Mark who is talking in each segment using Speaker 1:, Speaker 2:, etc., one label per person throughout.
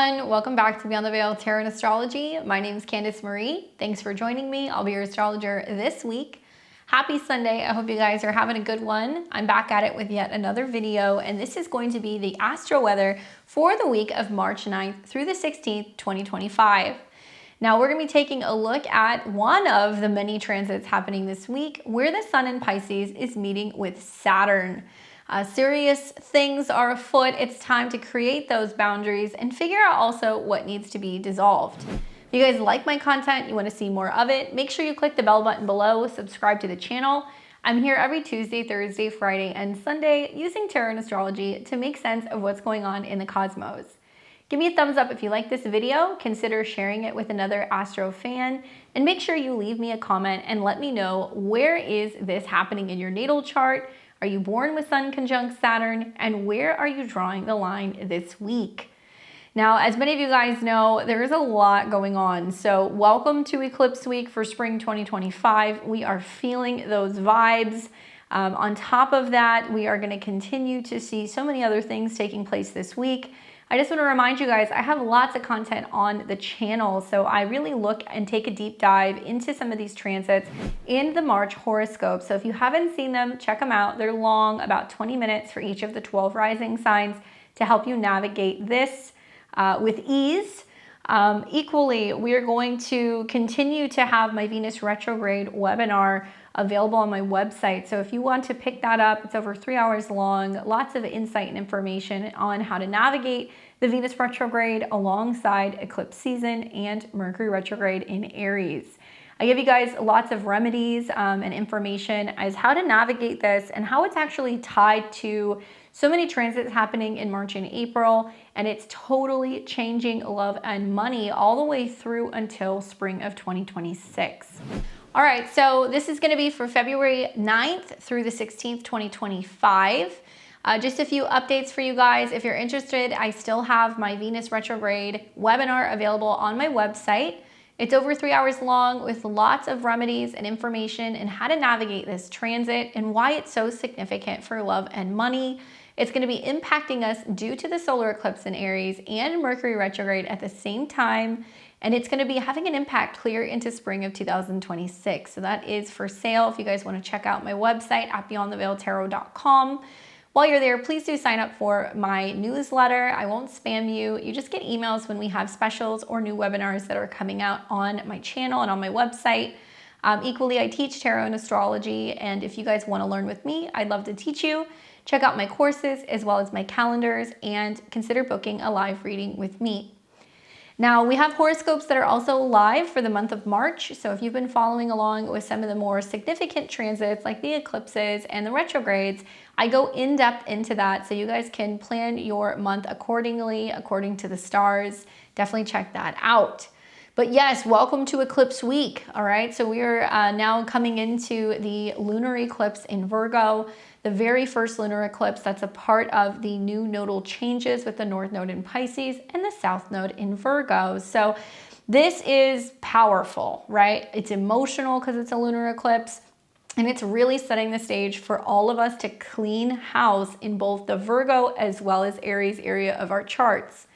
Speaker 1: everyone, welcome back to Beyond the Veil Tarot and Astrology. My name is Candice Marie. Thanks for joining me. I'll be your astrologer this week. Happy Sunday. I hope you guys are having a good one. I'm back at it with yet another video, and this is going to be the astro weather for the week of March 9th through the 16th, 2025. Now we're going to be taking a look at one of the many transits happening this week where the sun in Pisces is meeting with Saturn. Serious things are afoot. It's time to create those boundaries and figure out also what needs to be dissolved. If you guys like my content, you want to see more of it, make sure you click the bell button below, subscribe to the channel. I'm here every Tuesday, Thursday, Friday, and Sunday using tarot and astrology to make sense of what's going on in the cosmos. Give me a thumbs up if you like this video, consider sharing it with another astro fan, and make sure you leave me a comment and let me know where is this happening in your natal chart. Are you born with Sun conjunct Saturn? And where are you drawing the line this week? Now, as many of you guys know, there is a lot going on. So welcome to Eclipse Week for spring 2025. We are feeling those vibes. On top of that, we are going to continue to see so many other things taking place this week. I just want to remind you guys, I have lots of content on the channel, so I really look and take a deep dive into some of these transits in the March horoscope. So if you haven't seen them, check them out. They're long, about 20 minutes for each of the 12 rising signs to help you navigate this with ease. Equally, we are going to continue to have my Venus retrograde webinar available on my website. So if you want to pick that up, it's over 3 hours long, lots of insight and information on how to navigate the Venus retrograde alongside eclipse season and Mercury retrograde in Aries. I give you guys lots of remedies and information as how to navigate this and how it's actually tied to so many transits happening in March and April, and it's totally changing love and money all the way through until spring of 2026. All right, so this is going to be for February 9th through the 16th, 2025. Just a few updates for you guys. If you're interested, I still have my Venus retrograde webinar available on my website. It's over 3 hours long with lots of remedies and information and how to navigate this transit and why it's so significant for love and money. It's going to be impacting us due to the solar eclipse in Aries and Mercury retrograde at the same time. And it's going to be having an impact clear into spring of 2026. So that is for sale if you guys want to check out my website at beyondtheveiltarot.com. While you're there, please do sign up for my newsletter. I won't spam you. You just get emails when we have specials or new webinars that are coming out on my channel and on my website. Equally, I teach tarot and astrology. And if you guys want to learn with me, I'd love to teach you. Check out my courses as well as my calendars and consider booking a live reading with me. Now, we have horoscopes that are also live for the month of March. So if you've been following along with some of the more significant transits like the eclipses and the retrogrades, I go in depth into that so you guys can plan your month accordingly, according to the stars. Definitely check that out. But yes, welcome to Eclipse Week. All right, so we are now coming into the lunar eclipse in Virgo, the very first lunar eclipse that's a part of the new nodal changes with the North Node in Pisces and the South Node in Virgo. So this is powerful, right? It's emotional because it's a lunar eclipse, and it's really setting the stage for all of us to clean house in both the Virgo as well as Aries area of our charts.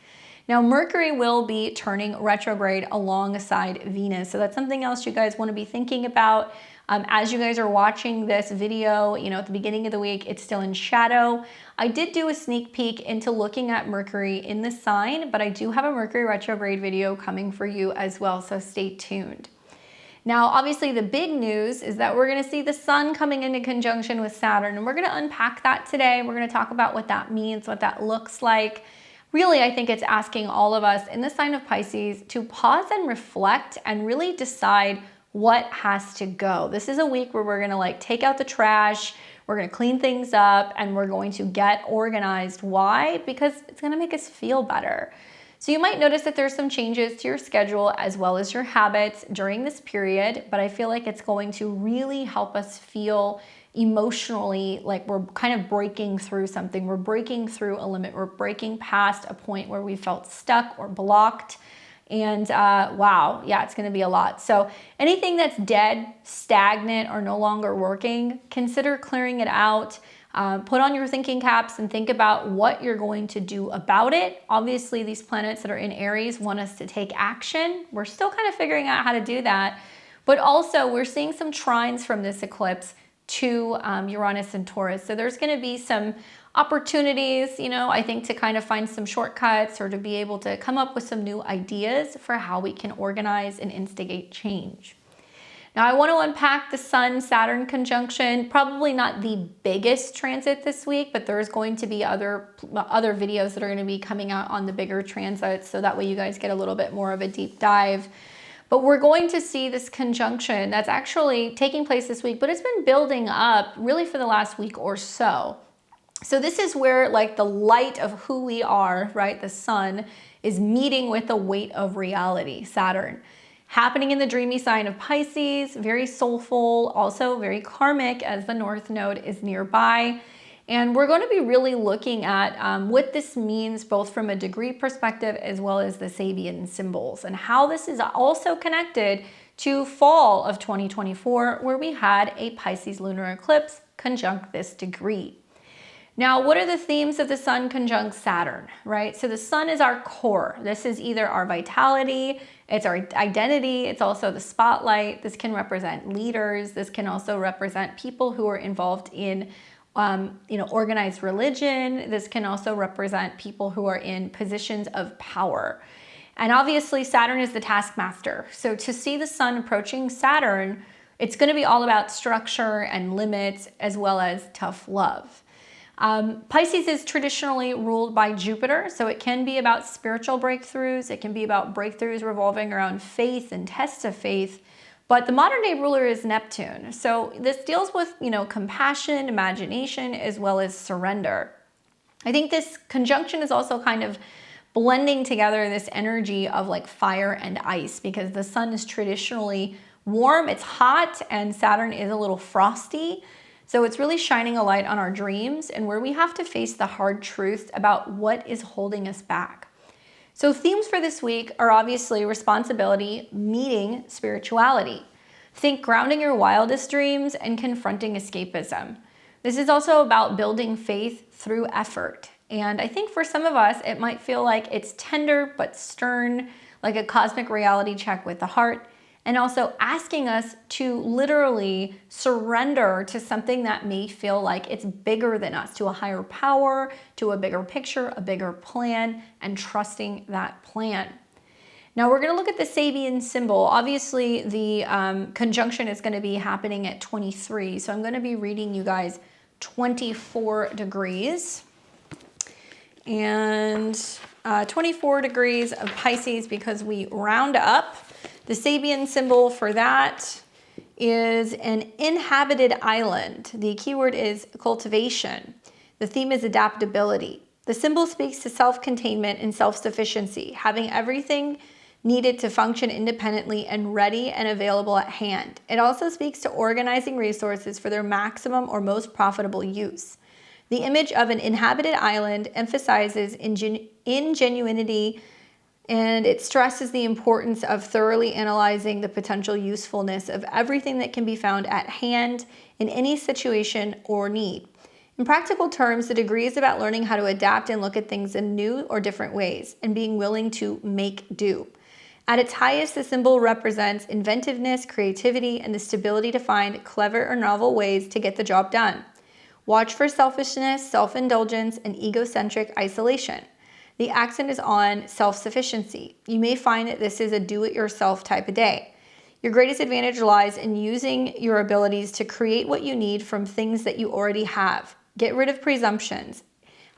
Speaker 1: Now, Mercury will be turning retrograde alongside Venus. So that's something else you guys want to be thinking about. As you guys are watching this video, at the beginning of the week, it's still in shadow. I did do a sneak peek into looking at Mercury in the sign, but I do have a Mercury retrograde video coming for you as well, so stay tuned. Now, obviously, the big news is that we're going to see the sun coming into conjunction with Saturn, and we're going to unpack that today. We're going to talk about what that means, what that looks like. Really, I think it's asking all of us in the sign of Pisces to pause and reflect and really decide what has to go. This is a week where we're gonna take out the trash, we're gonna clean things up, and we're going to get organized. Why? Because it's gonna make us feel better. So you might notice that there's some changes to your schedule as well as your habits during this period, but I feel like it's going to really help us feel emotionally like we're kind of breaking through something. We're breaking through a limit. We're breaking past a point where we felt stuck or blocked. And wow, yeah, it's going to be a lot. So anything that's dead, stagnant, or no longer working, consider clearing it out. Put on your thinking caps and think about what you're going to do about it. Obviously, these planets that are in Aries want us to take action. We're still kind of figuring out how to do that. But also, we're seeing some trines from this eclipse to Uranus and Taurus. So there's going to be some opportunities, you know, I think, to kind of find some shortcuts or to be able to come up with some new ideas for how we can organize and instigate change. Now, I want to unpack the Sun-Saturn conjunction. Probably not the biggest transit this week, but there's going to be other videos that are going to be coming out on the bigger transits, so that way you guys get a little bit more of a deep dive. But we're going to see this conjunction that's actually taking place this week, but it's been building up really for the last week or so. So this is where, like, the light of who we are, right, the sun, is meeting with the weight of reality, Saturn. Happening in the dreamy sign of Pisces, very soulful, also very karmic as the North Node is nearby. And we're going to be really looking at what this means both from a degree perspective as well as the Sabian symbols, and how this is also connected to fall of 2024, where we had a Pisces lunar eclipse conjunct this degree. Now, what are the themes of the Sun conjunct Saturn, right? So the Sun is our core. This is either our vitality, it's our identity, it's also the spotlight. This can represent leaders. This can also represent people who are involved in organized religion. This can also represent people who are in positions of power. And obviously Saturn is the taskmaster. So to see the Sun approaching Saturn, it's going to be all about structure and limits as well as tough love. Pisces is traditionally ruled by Jupiter, so it can be about spiritual breakthroughs. It can be about breakthroughs revolving around faith and tests of faith. But the modern day ruler is Neptune. So this deals with, compassion, imagination, as well as surrender. I think this conjunction is also kind of blending together this energy of like fire and ice, because the Sun is traditionally warm, it's hot, and Saturn is a little frosty. So it's really shining a light on our dreams and where we have to face the hard truths about what is holding us back. So themes for this week are obviously responsibility meeting spirituality. Think grounding your wildest dreams and confronting escapism. This is also about building faith through effort. And I think for some of us, it might feel like it's tender but stern, like a cosmic reality check with the heart, and also asking us to literally surrender to something that may feel like it's bigger than us, to a higher power, to a bigger picture, a bigger plan, and trusting that plan. Now we're going to look at the Sabian symbol. Obviously, the conjunction is going to be happening at 23, so I'm going to be reading you guys 24 degrees. And 24 degrees of Pisces, because we round up. The Sabian symbol for that is an inhabited island. The keyword is cultivation. The theme is adaptability. The symbol speaks to self-containment and self-sufficiency, having everything needed to function independently and ready and available at hand. It also speaks to organizing resources for their maximum or most profitable use. The image of an inhabited island emphasizes ingenuity, and it stresses the importance of thoroughly analyzing the potential usefulness of everything that can be found at hand in any situation or need. In practical terms, the degree is about learning how to adapt and look at things in new or different ways, and being willing to make do. At its highest, the symbol represents inventiveness, creativity, and the stability to find clever or novel ways to get the job done. Watch for selfishness, self-indulgence, and egocentric isolation. The accent is on self-sufficiency. You may find that this is a do-it-yourself type of day. Your greatest advantage lies in using your abilities to create what you need from things that you already have. Get rid of presumptions.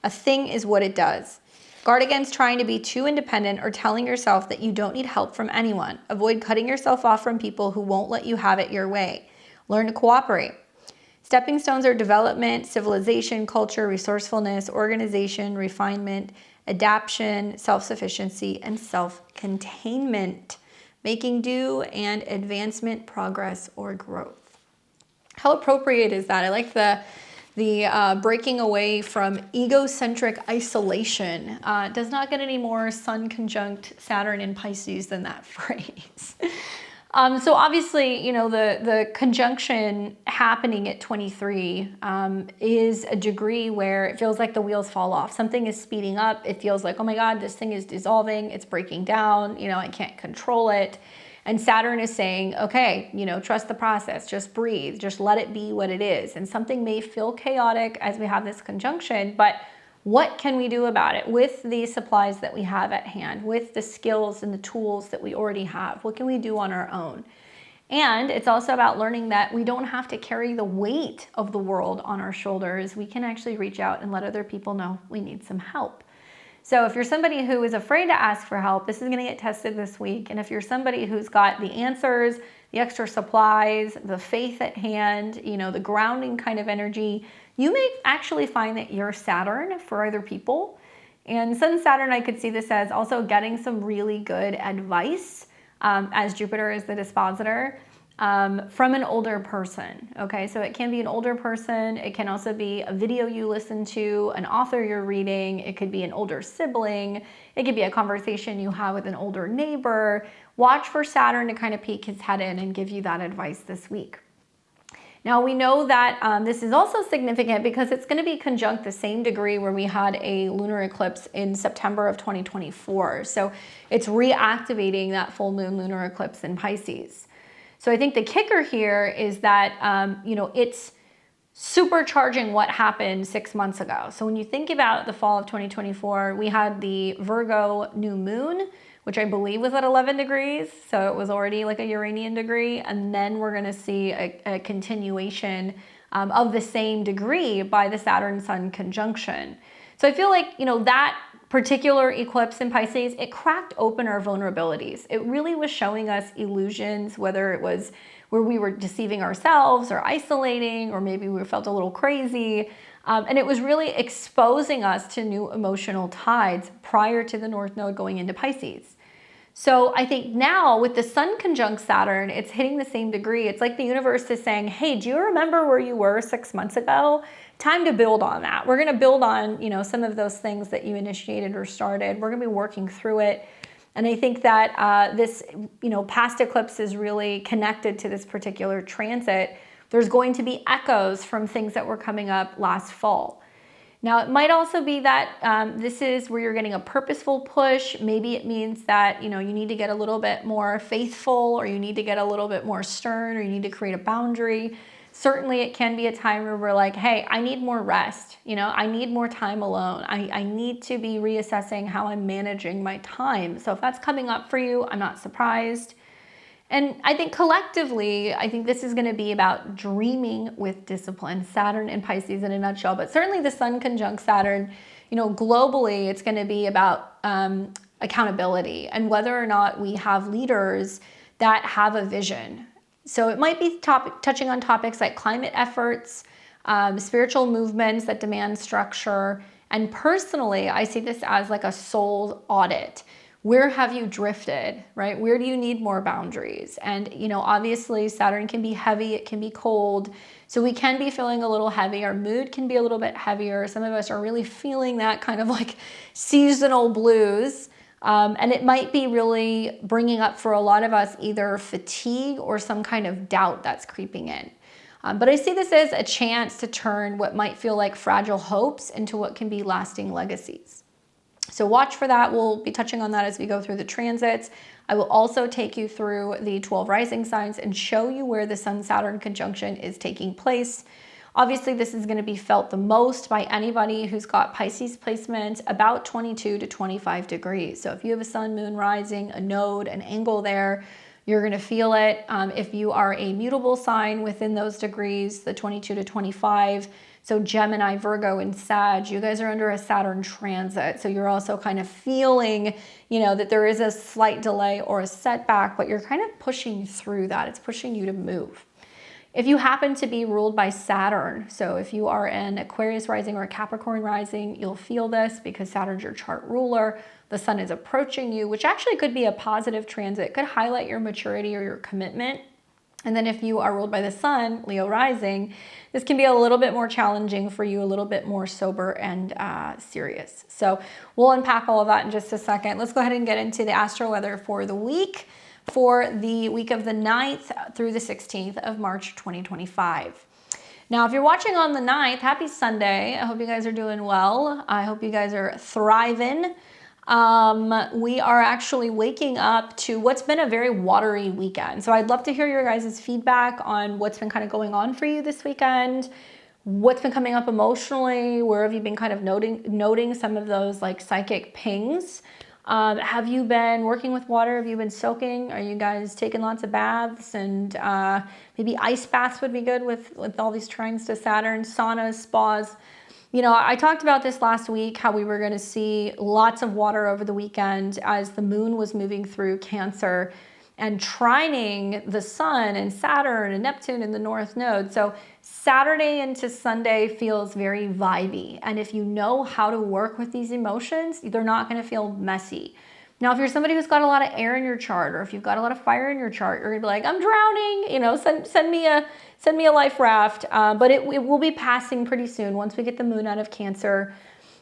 Speaker 1: A thing is what it does. Guard against trying to be too independent or telling yourself that you don't need help from anyone. Avoid cutting yourself off from people who won't let you have it your way. Learn to cooperate. Stepping stones are development, civilization, culture, resourcefulness, organization, refinement, adaptation, self-sufficiency, and self-containment, making do and advancement, progress, or growth. How appropriate is that? I like the breaking away from egocentric isolation. Does not get any more Sun conjunct Saturn in Pisces than that phrase. So obviously, you know, the conjunction happening at 23 is a degree where it feels like the wheels fall off. Something is speeding up. It feels like, oh my God, this thing is dissolving. It's breaking down. You know, I can't control it. And Saturn is saying, okay, you know, trust the process. Just breathe. Just let it be what it is. And something may feel chaotic as we have this conjunction, but what can we do about it with the supplies that we have at hand, with the skills and the tools that we already have? What can we do on our own? And it's also about learning that we don't have to carry the weight of the world on our shoulders. We can actually reach out and let other people know we need some help. So if you're somebody who is afraid to ask for help, this is going to get tested this week. And if you're somebody who's got the answers, the extra supplies, the faith at hand, you know, the grounding kind of energy, you may actually find that you're Saturn for other people. And Sun Saturn, I could see this as also getting some really good advice, as Jupiter is the dispositor, from an older person. Okay, so it can be an older person. It can also be a video you listen to, an author you're reading. It could be an older sibling. It could be a conversation you have with an older neighbor. Watch for Saturn to kind of peek his head in and give you that advice this week. Now we know that this is also significant because it's going to be conjunct the same degree where we had a lunar eclipse in September of 2024. So it's reactivating that full moon lunar eclipse in Pisces. So I think the kicker here is that, you know, it's supercharging what happened 6 months ago. So when you think about the fall of 2024, we had the Virgo new moon, which I believe was at 11 degrees. So it was already like a Uranian degree. And then we're going to see a continuation of the same degree by the Saturn-Sun conjunction. So I feel like, you know, that particular eclipse in Pisces, it cracked open our vulnerabilities. It really was showing us illusions, whether it was where we were deceiving ourselves or isolating, or maybe we felt a little crazy. And it was really exposing us to new emotional tides prior to the North Node going into Pisces. So I think now with the Sun conjunct Saturn, it's hitting the same degree. It's like the universe is saying, hey, do you remember where you were 6 months ago? Time to build on that. We're going to build on, you know, some of those things that you initiated or started. We're going to be working through it. And I think that this, you know, past eclipse is really connected to this particular transit. There's going to be echoes from things that were coming up last fall. Now, it might also be that this is where you're getting a purposeful push. Maybe it means that, you know, you need to get a little bit more faithful, or you need to get a little bit more stern, or you need to create a boundary. Certainly, it can be a time where we're like, hey, I need more rest. You know, I need more time alone. I need to be reassessing how I'm managing my time. So if that's coming up for you, I'm not surprised. And I think collectively, I think this is going to be about dreaming with discipline. Saturn and Pisces in a nutshell, but certainly the Sun conjunct Saturn, you know, globally, it's going to be about accountability and whether or not we have leaders that have a vision. So it might be touching on topics like climate efforts, spiritual movements that demand structure. And personally, I see this as like a soul audit. Where have you drifted, right? Where do you need more boundaries? And, you know, obviously Saturn can be heavy, it can be cold. So we can be feeling a little heavy. Our mood can be a little bit heavier. Some of us are really feeling that kind of like seasonal blues. And it might be really bringing up for a lot of us either fatigue or some kind of doubt that's creeping in. But I see this as a chance to turn what might feel like fragile hopes into what can be lasting legacies. So watch for that. We'll be touching on that as we go through the transits. I will also take you through the 12 rising signs and show you where the Sun-Saturn conjunction is taking place. Obviously, this is going to be felt the most by anybody who's got Pisces placement about 22 to 25 degrees. So if you have a Sun, Moon, Rising, a node, an angle there, you're going to feel it. If you are a mutable sign within those degrees, the 22 to 25, so Gemini, Virgo, and Sag, you guys are under a Saturn transit. So you're also kind of feeling, you know, that there is a slight delay or a setback, but you're kind of pushing through that. It's pushing you to move. If you happen to be ruled by Saturn, so if you are an Aquarius rising or a Capricorn rising, you'll feel this because Saturn's your chart ruler. The Sun is approaching you, which actually could be a positive transit, could highlight your maturity or your commitment. And then if you are ruled by the Sun, Leo rising, this can be a little bit more challenging for you, a little bit more sober and serious. So we'll unpack all of that in just a second. Let's go ahead and get into the astro weather for the week. for the week of the 9th through the 16th of March 2025. Now, if you're watching on the 9th, happy Sunday. I hope you guys are doing well. I hope you guys are thriving. We are actually waking up to what's been a very watery weekend. So I'd love to hear your guys' feedback on what's been kind of going on for you this weekend. What's been coming up emotionally? Where have you been kind of noting some of those like psychic pings? Have you been working with water? Have you been soaking? Are you guys taking lots of baths? And maybe ice baths would be good with all these trines to Saturn, saunas, spas. You know, I talked about this last week, how we were going to see lots of water over the weekend as the moon was moving through Cancer and trining the sun and Saturn and Neptune in the North Node. So Saturday into Sunday feels very vibey. And if you know how to work with these emotions, they're not going to feel messy. Now, if you're somebody who's got a lot of air in your chart, or if you've got a lot of fire in your chart, you're gonna be like, I'm drowning, you know, send me a life raft. But it will be passing pretty soon once we get the moon out of Cancer.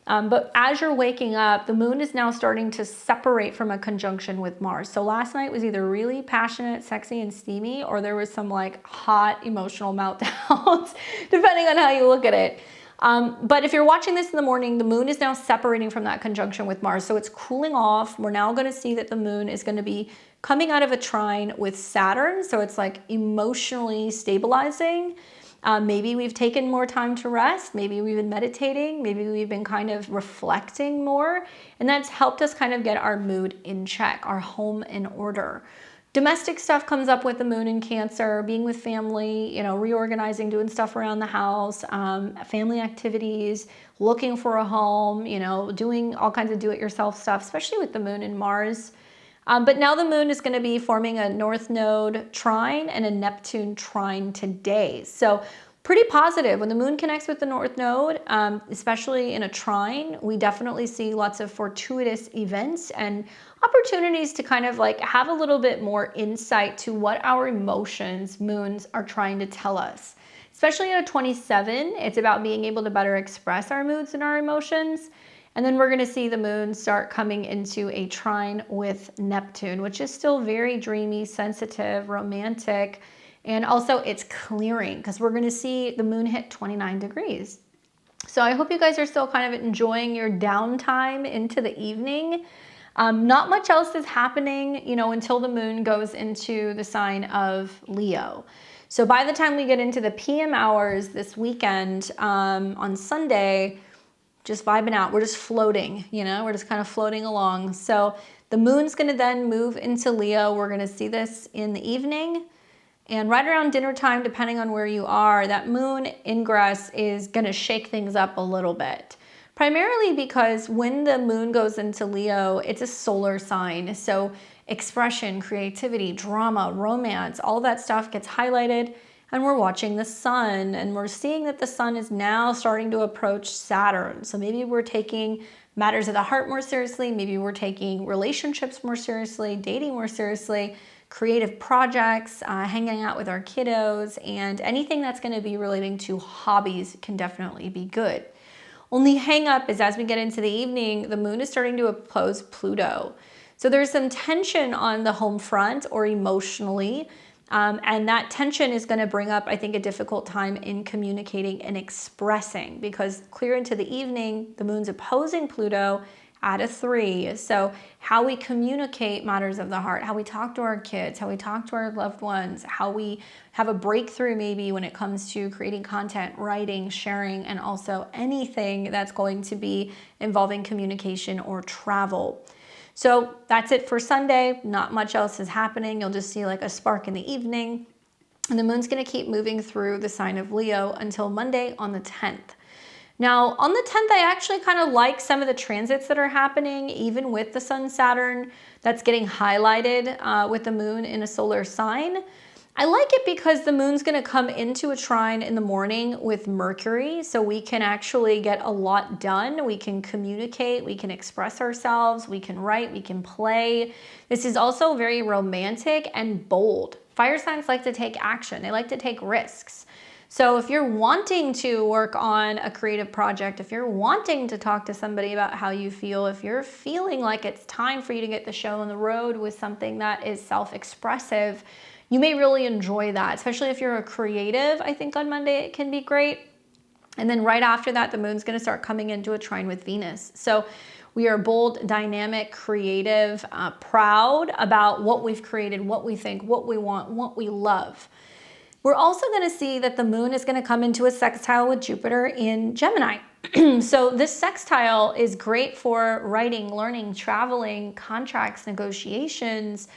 Speaker 1: But as you're waking up, the moon is now starting to separate from a conjunction with Mars. So last night was either really passionate, sexy, and steamy, or there was some like hot emotional meltdowns, depending on how you look at it. But if you're watching this in the morning, the moon is now separating from that conjunction with Mars. So it's cooling off. We're now going to see that the moon is going to be coming out of a trine with Saturn. So it's like emotionally stabilizing. Maybe we've taken more time to rest. Maybe we've been meditating. Maybe we've been kind of reflecting more. And that's helped us kind of get our mood in check, our home in order. Domestic stuff comes up with the moon in Cancer, being with family, you know, reorganizing, doing stuff around the house, family activities, looking for a home, you know, doing all kinds of do-it-yourself stuff, especially with the moon in Mars. But now the moon is going to be forming a North Node trine and a Neptune trine today. So pretty positive. When the moon connects with the North Node, especially in a trine, we definitely see lots of fortuitous events and opportunities to kind of like have a little bit more insight to what our emotions, moons, are trying to tell us. Especially at a 27, it's about being able to better express our moods and our emotions. And then we're going to see the moon start coming into a trine with Neptune, which is still very dreamy, sensitive, romantic. And also it's clearing because we're going to see the moon hit 29 degrees. So I hope you guys are still kind of enjoying your downtime into the evening. Not much else is happening, you know, until the moon goes into the sign of Leo. So by the time we get into the PM hours this weekend, on Sunday, just vibing out. We're just floating, you know, we're just kind of floating along. So the moon's going to then move into Leo. We're going to see this in the evening. And right around dinner time, depending on where you are, that moon ingress is going to shake things up a little bit. Primarily because when the moon goes into Leo, it's a solar sign. So expression, creativity, drama, romance, all that stuff gets highlighted. And we're watching the sun, and we're seeing that the sun is now starting to approach Saturn. So maybe we're taking matters of the heart more seriously. Maybe we're taking relationships more seriously, dating more seriously, creative projects, hanging out with our kiddos, and anything that's going to be relating to hobbies can definitely be good. Only hang up is as we get into the evening, the moon is starting to oppose Pluto. So there's some tension on the home front or emotionally. And that tension is going to bring up, I think, a difficult time in communicating and expressing, because clear into the evening, the moon's opposing Pluto at a 3. So how we communicate matters of the heart, how we talk to our kids, how we talk to our loved ones, how we have a breakthrough maybe when it comes to creating content, writing, sharing, and also anything that's going to be involving communication or travel. So that's it for Sunday. Not much else is happening. You'll just see like a spark in the evening. And the moon's going to keep moving through the sign of Leo until Monday on the 10th. Now, on the 10th, I actually kind of like some of the transits that are happening, even with the sun Saturn that's getting highlighted with the moon in a solar sign. I like it because the moon's going to come into a trine in the morning with Mercury, so we can actually get a lot done. We can communicate, we can express ourselves, we can write, we can play. This is also very romantic and bold. Fire signs like to take action. They like to take risks. So if you're wanting to work on a creative project, if you're wanting to talk to somebody about how you feel, if you're feeling like it's time for you to get the show on the road with something that is self-expressive, you may really enjoy that, especially if you're a creative. I think on Monday it can be great. And then right after that, the moon's going to start coming into a trine with Venus. So we are bold, dynamic, creative, proud about what we've created, what we think, what we want, what we love. We're also going to see that the moon is going to come into a sextile with Jupiter in Gemini. So this sextile is great for writing, learning, traveling, contracts, negotiations.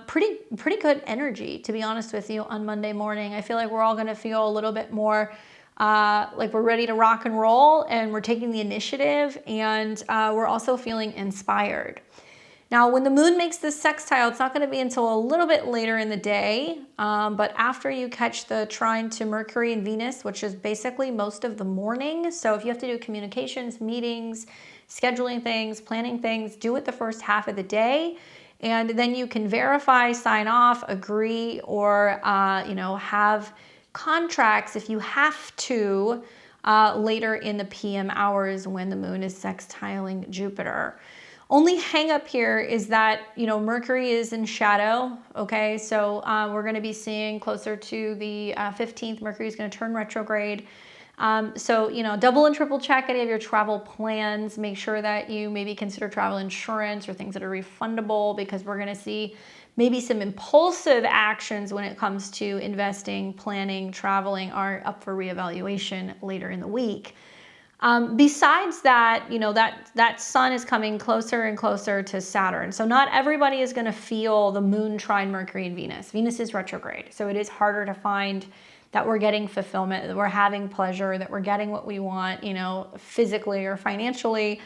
Speaker 1: Pretty good energy, to be honest with you, on Monday morning. I feel like we're all going to feel a little bit more like we're ready to rock and roll, and we're taking the initiative, and we're also feeling inspired. Now, when the moon makes this sextile, it's not going to be until a little bit later in the day, but after you catch the trine to Mercury and Venus, which is basically most of the morning. So if you have to do communications, meetings, scheduling things, planning things, do it the first half of the day. And then you can verify, sign off, agree, or have contracts if you have to later in the PM hours when the moon is sextiling Jupiter. Only hang up here is that, Mercury is in shadow, okay? So we're going to be seeing closer to the 15th, Mercury is going to turn retrograde. So, double and triple check any of your travel plans. Make sure that you maybe consider travel insurance or things that are refundable, because we're going to see maybe some impulsive actions when it comes to investing, planning, traveling are up for reevaluation later in the week. Besides that, that sun is coming closer and closer to Saturn. So not everybody is going to feel the moon trine Mercury and Venus. Venus is retrograde. So it is harder to find that we're getting fulfillment, that we're having pleasure, that we're getting what we want, physically or financially.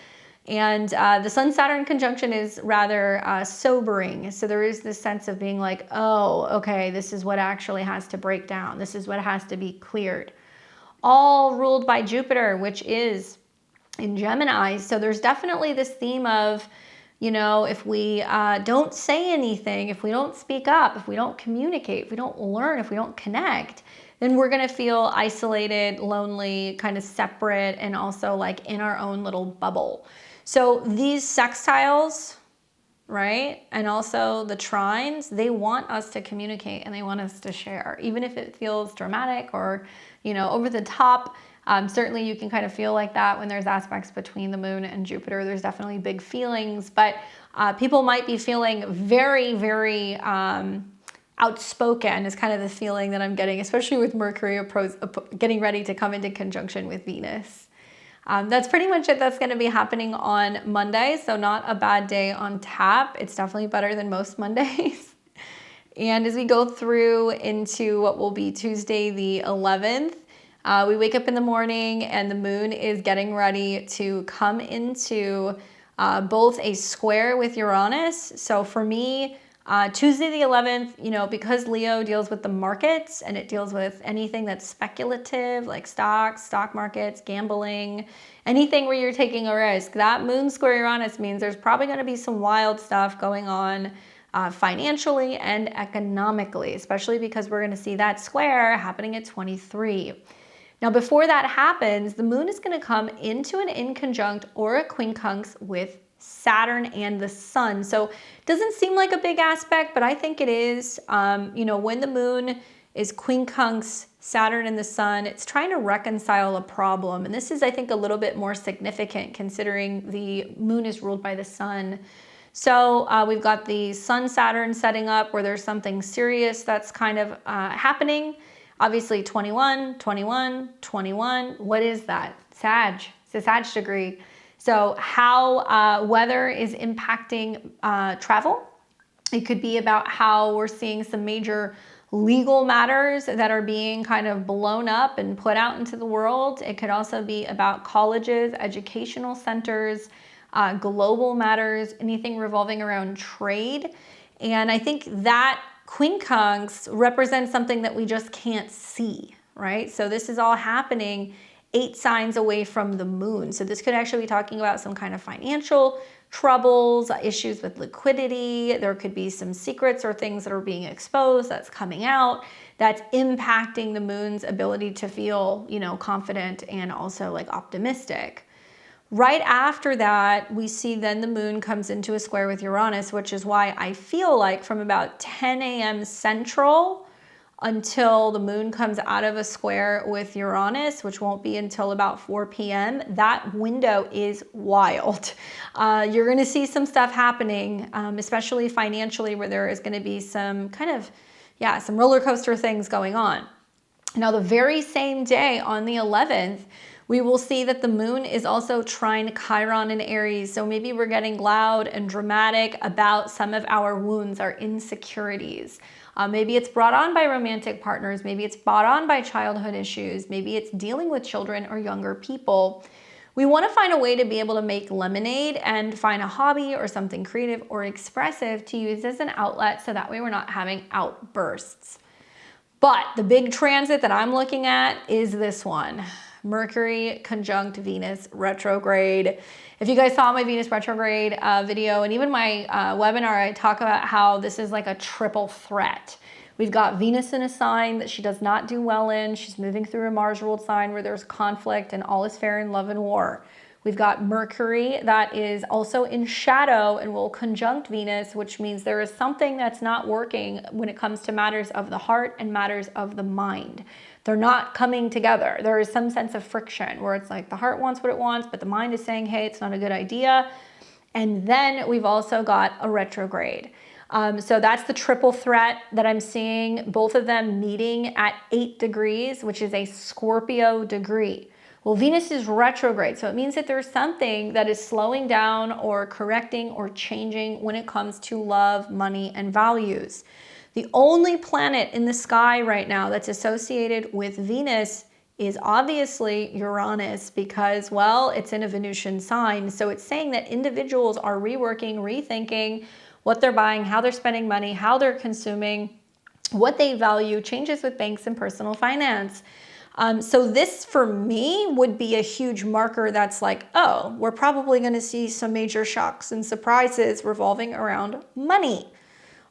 Speaker 1: And the Sun-Saturn conjunction is rather sobering. So there is this sense of being like, oh, okay, this is what actually has to break down. This is what has to be cleared. All ruled by Jupiter, which is in Gemini. So there's definitely this theme of, if we don't say anything, if we don't speak up, if we don't communicate, if we don't learn, if we don't connect, then we're going to feel isolated, lonely, kind of separate, and also like in our own little bubble. So these sextiles, right, and also the trines, they want us to communicate and they want us to share, even if it feels dramatic or over the top. Certainly you can kind of feel like that when there's aspects between the moon and Jupiter. There's definitely big feelings, but people might be feeling very, very outspoken is kind of the feeling that I'm getting, especially with Mercury getting ready to come into conjunction with Venus. That's pretty much it. That's going to be happening on Monday, so not a bad day on tap. It's definitely better than most Mondays. And as we go through into what will be Tuesday the 11th, we wake up in the morning and the moon is getting ready to come into both a square with Uranus. So for me, Tuesday the 11th, because Leo deals with the markets and it deals with anything that's speculative, like stocks, stock markets, gambling, anything where you're taking a risk, that moon square Uranus means there's probably going to be some wild stuff going on financially and economically, especially because we're going to see that square happening at 23. Now, before that happens, the moon is going to come into an inconjunct or a quincunx with Saturn and the sun. So it doesn't seem like a big aspect, but I think it is. When the moon is quincunx Saturn and the sun, it's trying to reconcile a problem. And this is, I think, a little bit more significant considering the moon is ruled by the sun. So we've got the Sun-Saturn setting up where there's something serious that's kind of happening. Obviously 21, 21, 21. What is that? Sag. It's a Sag degree. So how weather is impacting travel. It could be about how we're seeing some major legal matters that are being kind of blown up and put out into the world. It could also be about colleges, educational centers, global matters, anything revolving around trade. And I think that quincunx represents something that we just can't see, right? So this is all happening 8 signs away from the moon. So this could actually be talking about some kind of financial troubles, issues with liquidity. There could be some secrets or things that are being exposed that's coming out. that's impacting the moon's ability to feel, you know, confident and also like optimistic. Right after that, we see then the moon comes into a square with Uranus, which is why I feel like from about 10 a.m. Central until the moon comes out of a square with Uranus, which won't be until about 4 p.m., that window is wild. You're going to see some stuff happening, especially financially, where there is going to be some kind of, some roller coaster things going on. Now, the very same day on the 11th, we will see that the moon is also trine Chiron in Aries. So maybe we're getting loud and dramatic about some of our wounds, our insecurities. Maybe it's brought on by romantic partners. Maybe it's brought on by childhood issues. Maybe it's dealing with children or younger people. We want to find a way to be able to make lemonade and find a hobby or something creative or expressive to use as an outlet, so that way we're not having outbursts. But the big transit that I'm looking at is this one. Mercury conjunct Venus retrograde. If you guys saw my Venus retrograde video and even my webinar, I talk about how this is like a triple threat. We've got Venus in a sign that she does not do well in. She's moving through a Mars ruled sign where there's conflict and all is fair in love and war. We've got Mercury that is also in shadow and will conjunct Venus, which means there is something that's not working when it comes to matters of the heart and matters of the mind. They're not coming together. There is some sense of friction where it's like the heart wants what it wants, but the mind is saying, hey, it's not a good idea. And then we've also got a retrograde. So that's the triple threat that I'm seeing, both of them meeting at 8 degrees, which is a Scorpio degree. Well, Venus is retrograde, so it means that there's something that is slowing down or correcting or changing when it comes to love, money, and values. The only planet in the sky right now that's associated with Venus is obviously Uranus because, well, it's in a Venusian sign. So it's saying that individuals are reworking, rethinking what they're buying, how they're spending money, how they're consuming, what they value, changes with banks and personal finance. So this for me would be a huge marker that's like, oh, we're probably going to see some major shocks and surprises revolving around money.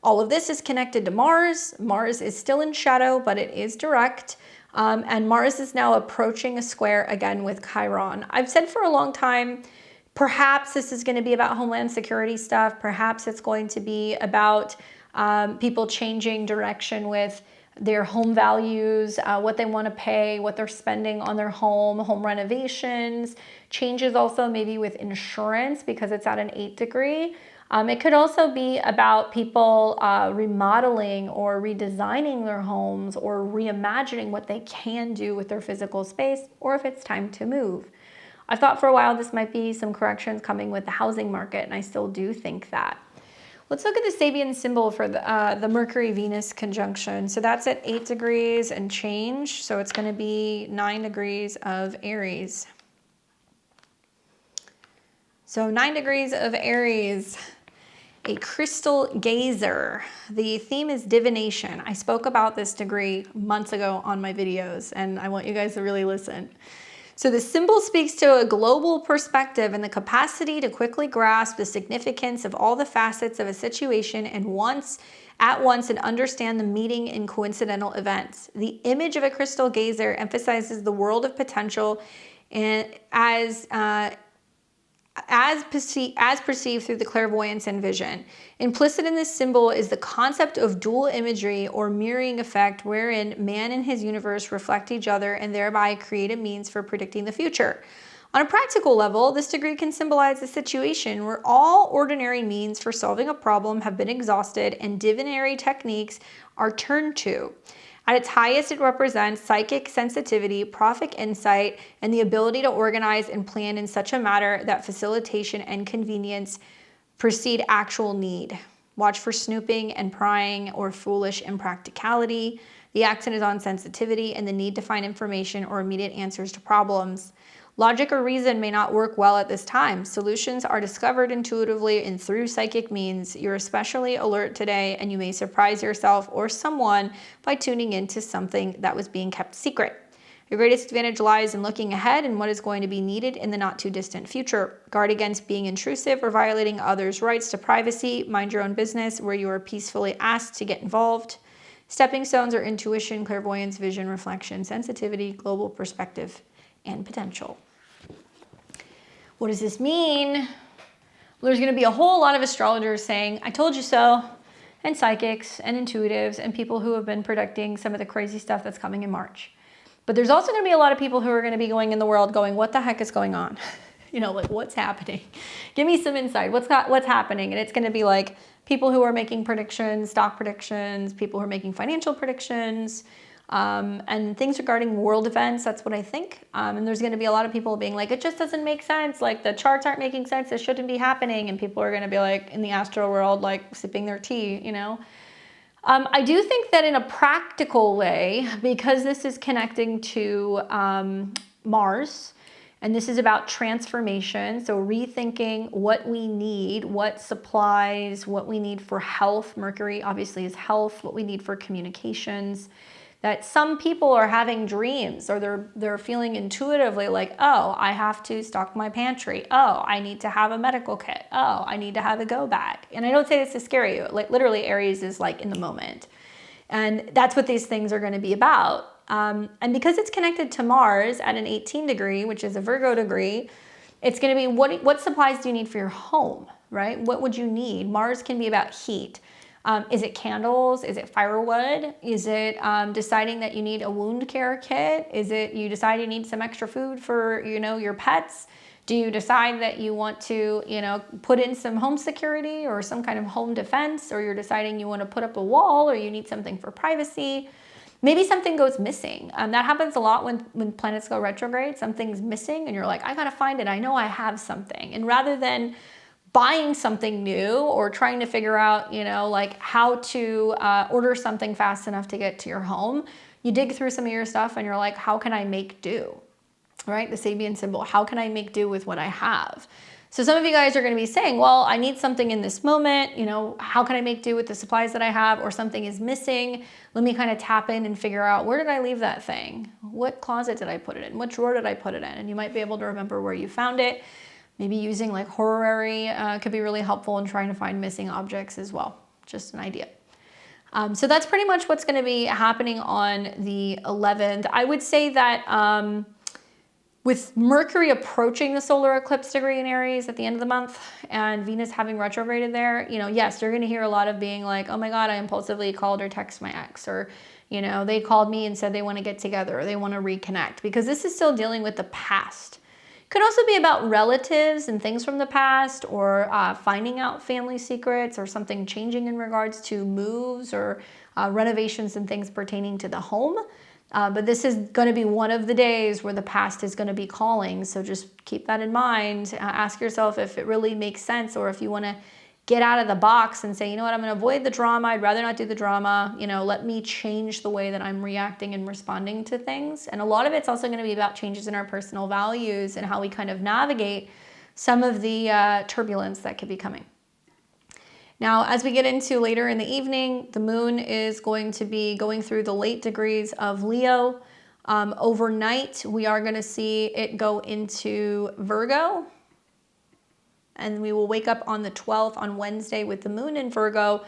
Speaker 1: All of this is connected to Mars. Mars is still in shadow, but it is direct. And Mars is now approaching a square again with Chiron. I've said for a long time, perhaps this is going to be about homeland security stuff. Perhaps it's going to be about people changing direction with their home values, what they want to pay, what they're spending on their home renovations, changes also maybe with insurance because it's at an 8 degree. It could also be about people remodeling or redesigning their homes or reimagining what they can do with their physical space, or if it's time to move. I thought for a while this might be some corrections coming with the housing market, and I still do think that. Let's look at the Sabian symbol for the Mercury-Venus conjunction. So that's at 8 degrees and change. So it's going to be 9 degrees of Aries. So 9 degrees of Aries, a crystal gazer. The theme is divination. I spoke about this degree months ago on my videos, and I want you guys to really listen. So the symbol speaks to a global perspective and the capacity to quickly grasp the significance of all the facets of a situation and at once and understand the meaning in coincidental events. The image of a crystal gazer emphasizes the world of potential and as perceived through the clairvoyance and vision. Implicit in this symbol is the concept of dual imagery or mirroring effect, wherein man and his universe reflect each other and thereby create a means for predicting the future. On a practical level, this degree can symbolize a situation where all ordinary means for solving a problem have been exhausted and divinatory techniques are turned to. At its highest, it represents psychic sensitivity, prophetic insight, and the ability to organize and plan in such a manner that facilitation and convenience precede actual need. Watch for snooping and prying or foolish impracticality. The accent is on sensitivity and the need to find information or immediate answers to problems. Logic or reason may not work well at this time. Solutions are discovered intuitively and through psychic means. You're especially alert today, and you may surprise yourself or someone by tuning into something that was being kept secret. Your greatest advantage lies in looking ahead and what is going to be needed in the not too distant future. Guard against being intrusive or violating others' rights to privacy. Mind your own business where you are peacefully asked to get involved. Stepping stones are intuition, clairvoyance, vision, reflection, sensitivity, global perspective, and potential. What does this mean? Well, there's going to be a whole lot of astrologers saying, I told you so, and psychics and intuitives and people who have been predicting some of the crazy stuff that's coming in March. But there's also going to be a lot of people who are going to be going in the world going, what the heck is going on? You know, like, what's happening? Give me some insight. What's happening? And it's going to be like people who are making predictions, stock predictions, people who are making financial predictions, and things regarding world events. That's what I think. And there's going to be a lot of people being like, it just doesn't make sense. Like, the charts aren't making sense. It shouldn't be happening. And people are going to be like in the astro world, like sipping their tea, you know. I do think that in a practical way, because this is connecting to Mars, and this is about transformation, so rethinking what we need, what supplies, what we need for health. Mercury obviously is health, what we need for communications. That some people are having dreams, or they're feeling intuitively like, oh, I have to stock my pantry. Oh, I need to have a medical kit. Oh, I need to have a go bag. And I don't say this to scare you. Like, literally, Aries is like in the moment. And that's what these things are going to be about. And because it's connected to Mars at an 18 degree, which is a Virgo degree, it's going to be what supplies do you need for your home, right? What would you need? Mars can be about heat. Is it candles? Is it firewood? Is it deciding that you need a wound care kit? Is it you decide you need some extra food for, you know, your pets? Do you decide that you want to, you know, put in some home security or some kind of home defense, or you're deciding you want to put up a wall, or you need something for privacy? Maybe something goes missing. That happens a lot when planets go retrograde. Something's missing and you're like, I gotta find it. I know I have something. And rather than buying something new or trying to figure out, you know, like how to order something fast enough to get to your home, you dig through some of your stuff and you're like, how can I make do? Right? The Sabian symbol. How can I make do with what I have? So some of you guys are going to be saying, well, I need something in this moment. You know, how can I make do with the supplies that I have? Or something is missing. Let me kind of tap in and figure out, where did I leave that thing? What closet did I put it in? What drawer did I put it in? And you might be able to remember where you found it. Maybe using like horary could be really helpful in trying to find missing objects as well. Just an idea. So that's pretty much what's going to be happening on the 11th. I would say that with Mercury approaching the solar eclipse degree in Aries at the end of the month and Venus having retrograded there, you know, yes, you're going to hear a lot of being like, oh my God, I impulsively called or texted my ex, or, you know, they called me and said they want to get together or they want to reconnect, because this is still dealing with the past. Could also be about relatives and things from the past, or finding out family secrets, or something changing in regards to moves or renovations and things pertaining to the home. But this is going to be one of the days where the past is going to be calling. So just keep that in mind. Ask yourself if it really makes sense, or if you want to get out of the box and say, you know what, I'm going to avoid the drama. I'd rather not do the drama. You know, let me change the way that I'm reacting and responding to things. And a lot of it's also going to be about changes in our personal values and how we kind of navigate some of the turbulence that could be coming. Now, as we get into later in the evening, the moon is going to be going through the late degrees of Leo. Overnight, we are going to see it go into Virgo. And we will wake up on the 12th on Wednesday with the moon in Virgo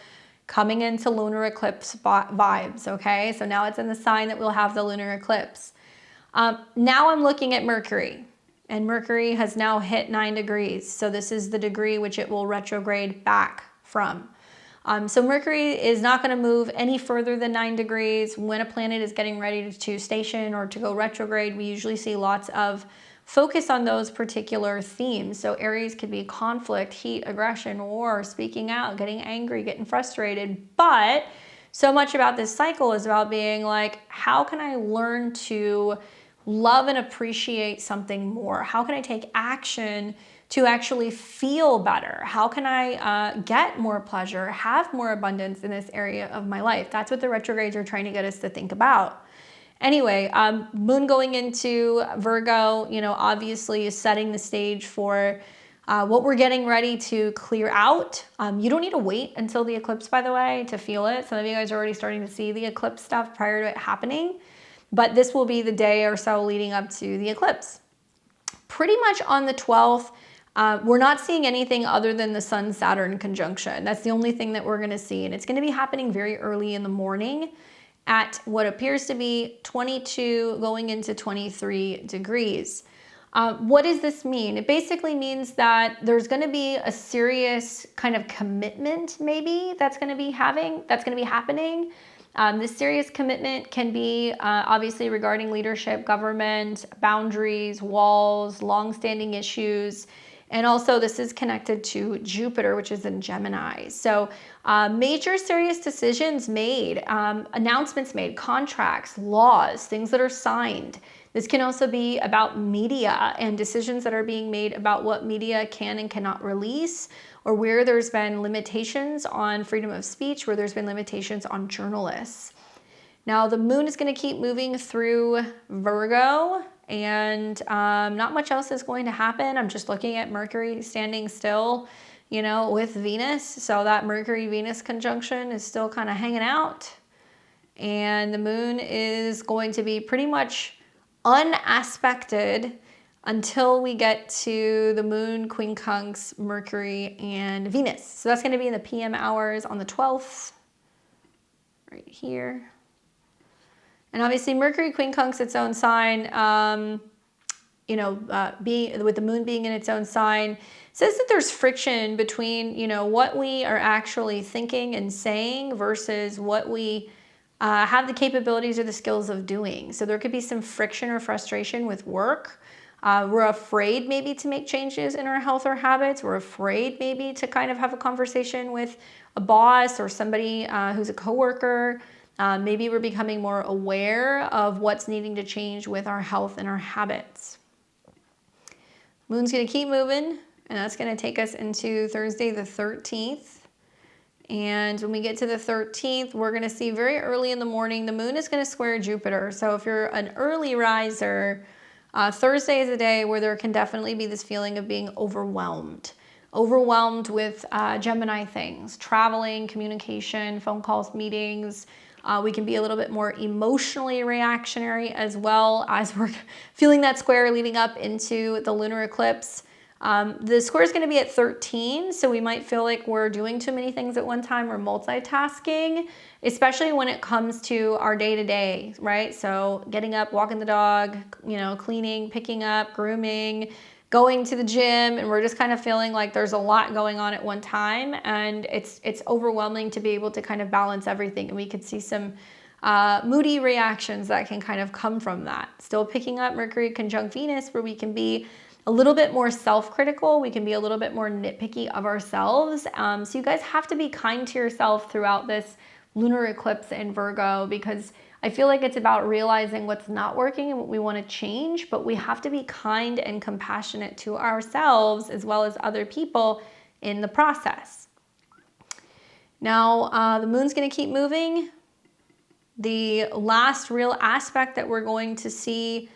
Speaker 1: coming into lunar eclipse vibes, okay? So now it's in the sign that we'll have the lunar eclipse. Now I'm looking at Mercury. And Mercury has now hit 9 degrees. So this is the degree which it will retrograde back from. So Mercury is not going to move any further than 9 degrees. When a planet is getting ready to station or to go retrograde, we usually see lots of focus on those particular themes. So Aries could be conflict, heat, aggression, war, speaking out, getting angry, getting frustrated. But so much about this cycle is about being like, how can I learn to love and appreciate something more? How can I take action to actually feel better? How can I get more pleasure, have more abundance in this area of my life? That's what the retrogrades are trying to get us to think about. Anyway, moon going into Virgo, you know, obviously is setting the stage for what we're getting ready to clear out. You don't need to wait until the eclipse, by the way, to feel it. Some of you guys are already starting to see the eclipse stuff prior to it happening, but this will be the day or so leading up to the eclipse. Pretty much on the 12th, We're not seeing anything other than the Sun-Saturn conjunction. That's the only thing that we're going to see. And it's going to be happening very early in the morning at what appears to be 22 going into 23 degrees. What does this mean? It basically means that there's going to be a serious kind of commitment, maybe, that's going to be happening. This serious commitment can be obviously regarding leadership, government, boundaries, walls, long-standing issues. And also this is connected to Jupiter, which is in Gemini. So major serious decisions made, announcements made, contracts, laws, things that are signed. This can also be about media and decisions that are being made about what media can and cannot release, or where there's been limitations on freedom of speech, where there's been limitations on journalists. Now the moon is going to keep moving through Virgo, and not much else is going to happen. I'm just looking at Mercury standing still, you know, with Venus. So that Mercury-Venus conjunction is still kind of hanging out. And the moon is going to be pretty much unaspected until we get to the moon, quincunx, Mercury, and Venus. So that's going to be in the PM hours on the 12th, right here. And obviously Mercury quincunx its own sign, with the moon being in its own sign, says that there's friction between, you know, what we are actually thinking and saying versus what we have the capabilities or the skills of doing. So there could be some friction or frustration with work. We're afraid maybe to make changes in our health or habits. We're afraid maybe to kind of have a conversation with a boss or somebody who's a coworker. Maybe we're becoming more aware of what's needing to change with our health and our habits. Moon's going to keep moving, and that's going to take us into Thursday the 13th. And when we get to the 13th, we're going to see very early in the morning, the moon is going to square Jupiter. So if you're an early riser, Thursday is a day where there can definitely be this feeling of being overwhelmed with Gemini things, traveling, communication, phone calls, meetings. We can be a little bit more emotionally reactionary as well as we're feeling that square leading up into the lunar eclipse. The square is going to be at 13, so we might feel like we're doing too many things at one time. We're multitasking, especially when it comes to our day-to-day, right? So getting up, walking the dog, you know, cleaning, picking up, grooming, going to the gym, and we're just kind of feeling like there's a lot going on at one time, and it's overwhelming to be able to kind of balance everything. And we could see some moody reactions that can kind of come from that. Still picking up Mercury conjunct Venus, where we can be a little bit more self-critical. We can be a little bit more nitpicky of ourselves. So you guys have to be kind to yourself throughout this lunar eclipse in Virgo, because I feel like it's about realizing what's not working and what we want to change, but we have to be kind and compassionate to ourselves as well as other people in the process. Now, the moon's going to keep moving. The last real aspect that we're going to see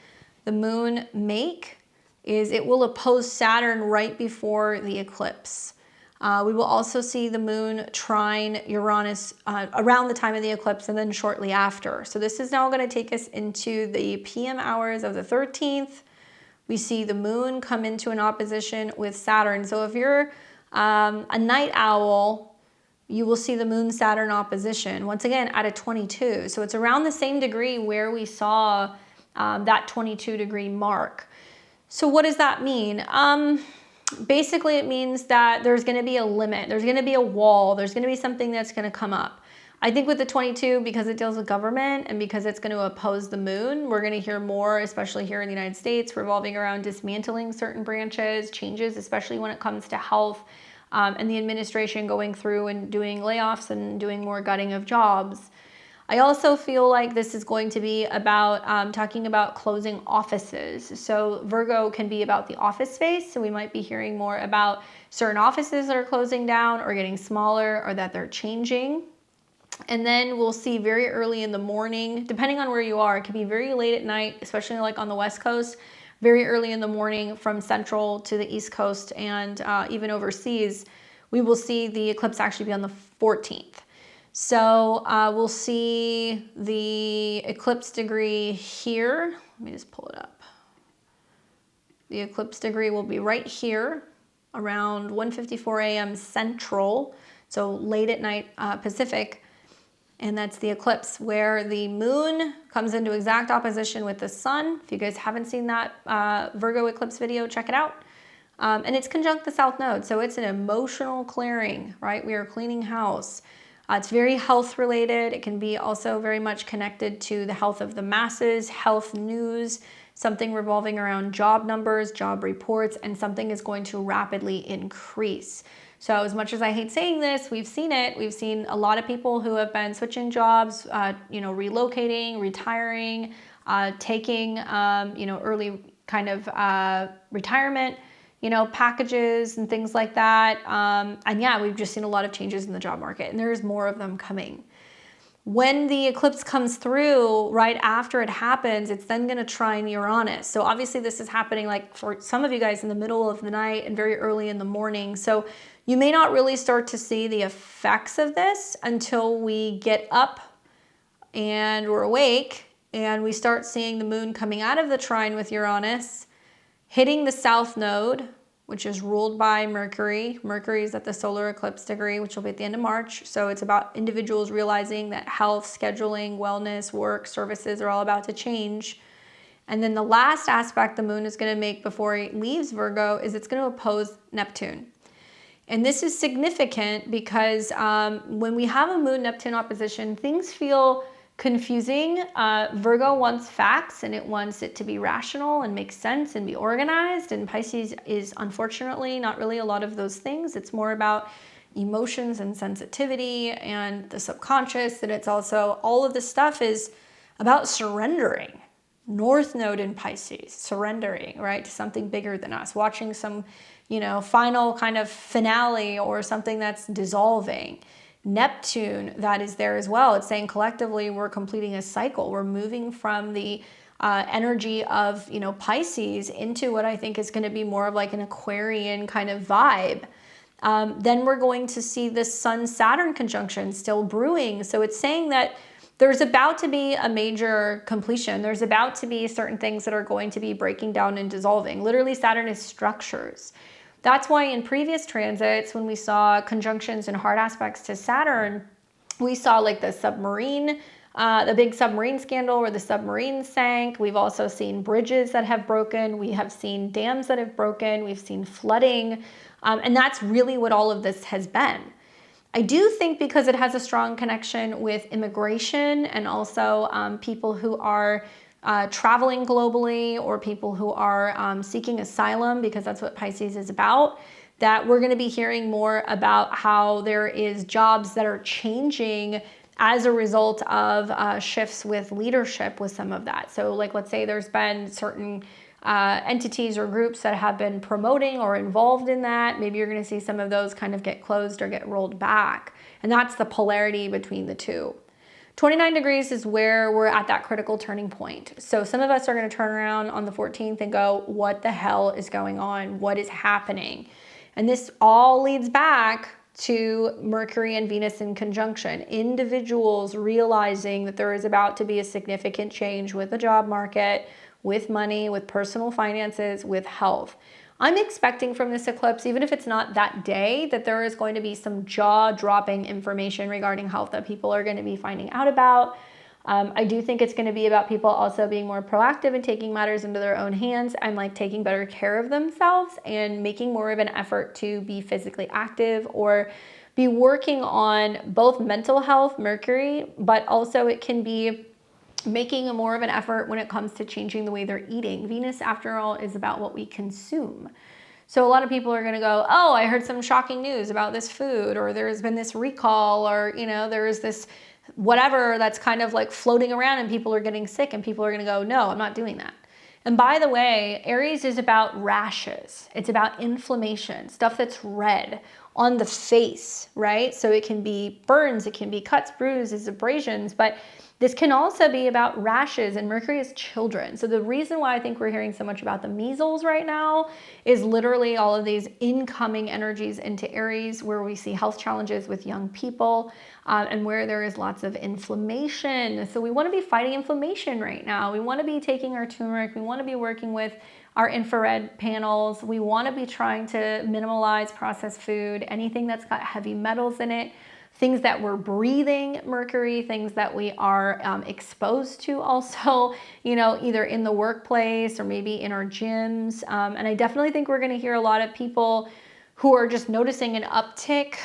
Speaker 1: the moon make is it will oppose Saturn right before the eclipse. We will also see the moon trine Uranus around the time of the eclipse and then shortly after. So this is now going to take us into the PM hours of the 13th. We see the moon come into an opposition with Saturn. So if you're a night owl, you will see the moon-Saturn opposition, once again, at a 22. So it's around the same degree where we saw that 22-degree mark. So what does that mean? Basically, it means that there's going to be a limit. There's going to be a wall. There's going to be something that's going to come up. I think with the 22, because it deals with government and because it's going to oppose the moon, we're going to hear more, especially here in the United States, revolving around dismantling certain branches, changes, especially when it comes to health, and the administration going through and doing layoffs and doing more gutting of jobs. I also feel like this is going to be about talking about closing offices. So Virgo can be about the office space. So we might be hearing more about certain offices that are closing down or getting smaller or that they're changing. And then we'll see very early in the morning, depending on where you are, it could be very late at night, especially like on the West Coast, very early in the morning from Central to the East Coast and even overseas, we will see the eclipse actually be on the 14th. So we'll see the eclipse degree here. Let me just pull it up. The eclipse degree will be right here. around 1:54 a.m. Central, so late at night Pacific. And that's the eclipse where the moon comes into exact opposition with the sun. If you guys haven't seen that Virgo eclipse video, check it out. And it's conjunct the South Node, so it's an emotional clearing, right? We are cleaning house. It's very health related. It can be also very much connected to the health of the masses, health news, something revolving around job numbers, job reports, and something is going to rapidly increase. So as much as I hate saying this, we've seen it. We've seen a lot of people who have been switching jobs, relocating, retiring, taking, early kind of retirement, packages and things like that. And yeah, we've just seen a lot of changes in the job market, and there's more of them coming. When the eclipse comes through, right after it happens, it's then going to trine Uranus. So obviously this is happening like for some of you guys in the middle of the night and very early in the morning. So you may not really start to see the effects of this until we get up and we're awake and we start seeing the moon coming out of the trine with Uranus, hitting the South Node, which is ruled by Mercury. Mercury is at the solar eclipse degree, which will be at the end of March. So it's about individuals realizing that health, scheduling, wellness, work, services are all about to change. And then the last aspect the moon is going to make before it leaves Virgo is it's going to oppose Neptune. And this is significant because when we have a moon-Neptune opposition, things feel confusing. Virgo wants facts and it wants it to be rational and make sense and be organized. And Pisces is unfortunately not really a lot of those things. It's more about emotions and sensitivity and the subconscious. And it's also, all of this stuff is about surrendering. North Node in Pisces, surrendering, right, to something bigger than us, watching some, final kind of finale or something that's dissolving. Neptune, that is there as well. It's saying collectively we're completing a cycle. We're moving from the energy of, Pisces into what I think is going to be more of like an Aquarian kind of vibe. Then we're going to see this Sun-Saturn conjunction still brewing. So it's saying that there's about to be a major completion. There's about to be certain things that are going to be breaking down and dissolving. Literally, Saturn is structures. That's why in previous transits, when we saw conjunctions and hard aspects to Saturn, we saw like the submarine, the big submarine scandal where the submarine sank. We've also seen bridges that have broken. We have seen dams that have broken. We've seen flooding. And that's really what all of this has been. I do think because it has a strong connection with immigration and also people who are traveling globally or people who are seeking asylum, because that's what Pisces is about, that we're going to be hearing more about how there is jobs that are changing as a result of shifts with leadership with some of that. So like, let's say there's been certain entities or groups that have been promoting or involved in that. Maybe you're going to see some of those kind of get closed or get rolled back. And that's the polarity between the two. 29 degrees is where we're at that critical turning point. So some of us are going to turn around on the 14th and go, what the hell is going on? What is happening? And this all leads back to Mercury and Venus in conjunction. Individuals realizing that there is about to be a significant change with the job market, with money, with personal finances, with health. I'm expecting from this eclipse, even if it's not that day, that there is going to be some jaw-dropping information regarding health that people are going to be finding out about. I do think it's going to be about people also being more proactive and taking matters into their own hands and like taking better care of themselves and making more of an effort to be physically active or be working on both mental health, Mercury, but also it can be making more of an effort when it comes to changing the way they're eating. Venus, after all, is about what we consume. So a lot of people are going to go, oh, I heard some shocking news about this food, or there's been this recall, or, there is this whatever that's kind of like floating around and people are getting sick, and people are going to go, no, I'm not doing that. And by the way, Aries is about rashes. It's about inflammation, stuff that's red on the face, right? So it can be burns, it can be cuts, bruises, abrasions, but this can also be about rashes, and Mercury is children. So the reason why I think we're hearing so much about the measles right now is literally all of these incoming energies into Aries, where we see health challenges with young people and where there is lots of inflammation. So we want to be fighting inflammation right now. We want to be taking our turmeric. We want to be working with our infrared panels. We want to be trying to minimize processed food, anything that's got heavy metals in it, things that we're breathing Mercury, things that we are exposed to also, you know, either in the workplace or maybe in our gyms. And I definitely think we're going to hear a lot of people who are just noticing an uptick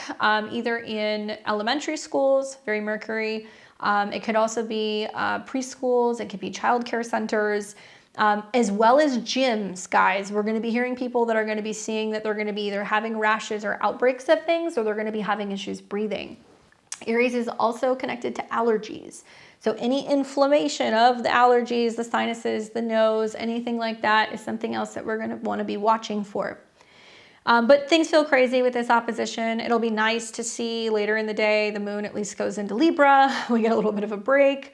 Speaker 1: either in elementary schools, very Mercury. It could also be preschools, it could be childcare centers, as well as gyms, guys. We're going to be hearing people that are going to be seeing that they're going to be either having rashes or outbreaks of things, or they're going to be having issues breathing. Aries is also connected to allergies. So any inflammation of the allergies, the sinuses, the nose, anything like that is something else that we're going to want to be watching for. But things feel crazy with this opposition. It'll be nice to see later in the day, the moon at least goes into Libra. We get a little bit of a break.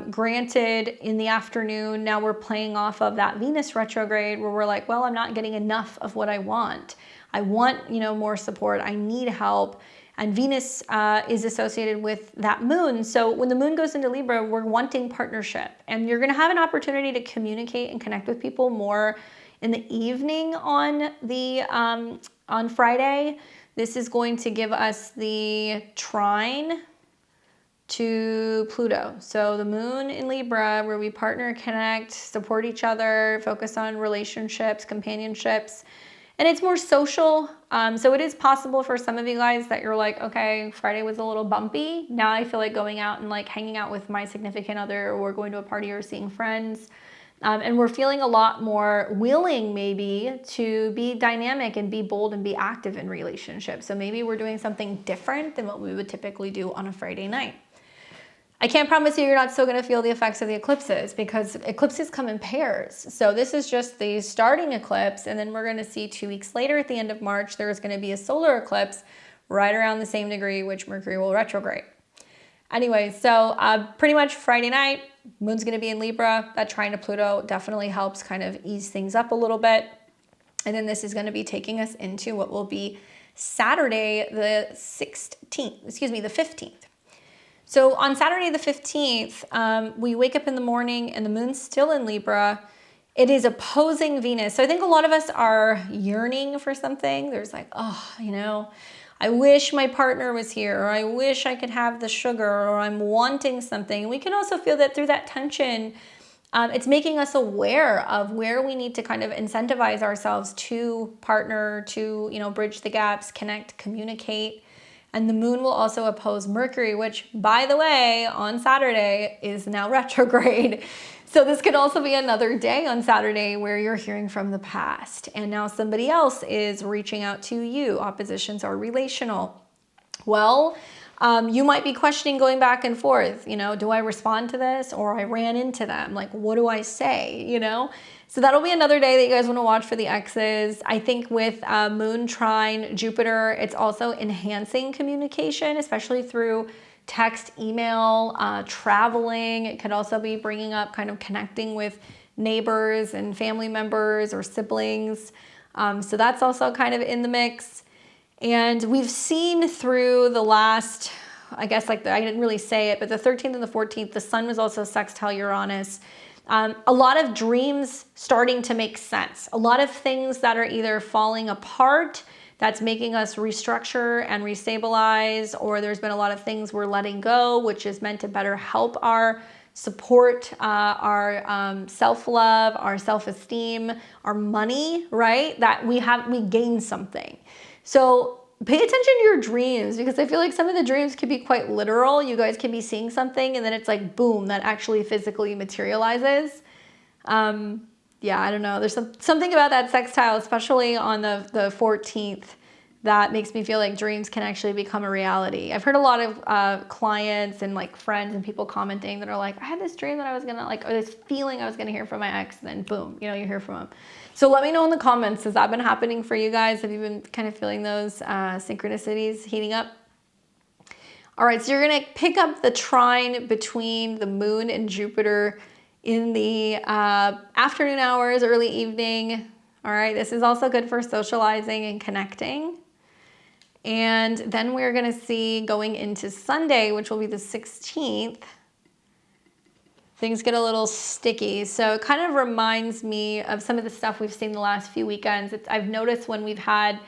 Speaker 1: Granted, in the afternoon, now we're playing off of that Venus retrograde where we're like, well, I'm not getting enough of what I want. I want, you know, more support. I need help. And Venus is associated with that moon. So when the moon goes into Libra, we're wanting partnership. And you're going to have an opportunity to communicate and connect with people more in the evening on Friday. This is going to give us the trine to Pluto. So the moon in Libra, where we partner, connect, support each other, focus on relationships, companionships, and it's more social. So it is possible for some of you guys that you're like, okay, Friday was a little bumpy. Now I feel like going out and like hanging out with my significant other, or we're going to a party or seeing friends. And we're feeling a lot more willing maybe to be dynamic and be bold and be active in relationships. So maybe we're doing something different than what we would typically do on a Friday night. I can't promise you're not still going to feel the effects of the eclipses, because eclipses come in pairs. So this is just the starting eclipse, and then we're going to see 2 weeks later at the end of March, there's going to be a solar eclipse right around the same degree which Mercury will retrograde. Anyway, so pretty much Friday night, moon's going to be in Libra. That trine to Pluto definitely helps kind of ease things up a little bit. And then this is going to be taking us into what will be Saturday the 15th. So on Saturday the 15th, we wake up in the morning and the moon's still in Libra. It is opposing Venus. So I think a lot of us are yearning for something. There's like, oh, you know, I wish my partner was here, or I wish I could have the sugar, or I'm wanting something. We can also feel that through that tension, it's making us aware of where we need to kind of incentivize ourselves to partner, to, you know, bridge the gaps, connect, communicate. And the moon will also oppose Mercury, which, by the way, on Saturday is now retrograde. So this could also be another day on Saturday where you're hearing from the past, and now somebody else is reaching out to you. Oppositions are relational. Well, you might be questioning, going back and forth, you know, do I respond to this, or I ran into them? Like, what do I say, you know? So that'll be another day that you guys want to watch for the X's. I think with moon trine Jupiter, it's also enhancing communication, especially through text, email, traveling. It could also be bringing up kind of connecting with neighbors and family members or siblings. So that's also kind of in the mix. And we've seen through the last, I guess, like I didn't really say it, but the 13th and the 14th, the sun was also sextile Uranus. A lot of dreams starting to make sense. A lot of things that are either falling apart, that's making us restructure and restabilize, or there's been a lot of things we're letting go, which is meant to better help our support, our self-love, our self-esteem, our money, right? That we gain something. So pay attention to your dreams, because I feel like some of the dreams can be quite literal. You guys can be seeing something and then it's like, boom, that actually physically materializes. Yeah, I don't know. There's something about that sextile, especially on the 14th, that makes me feel like dreams can actually become a reality. I've heard a lot of clients and like friends and people commenting that are like, I had this dream that I was gonna like, or this feeling I was gonna hear from my ex, and then boom, you know, you hear from them. So let me know in the comments, has that been happening for you guys? Have you been kind of feeling those synchronicities heating up? All right, so you're gonna pick up the trine between the moon and Jupiter in the afternoon hours, early evening. All right, this is also good for socializing and connecting. And then we're gonna see going into Sunday, which will be the 16th, things get a little sticky. So it kind of reminds me of some of the stuff we've seen the last few weekends. I've noticed when we've had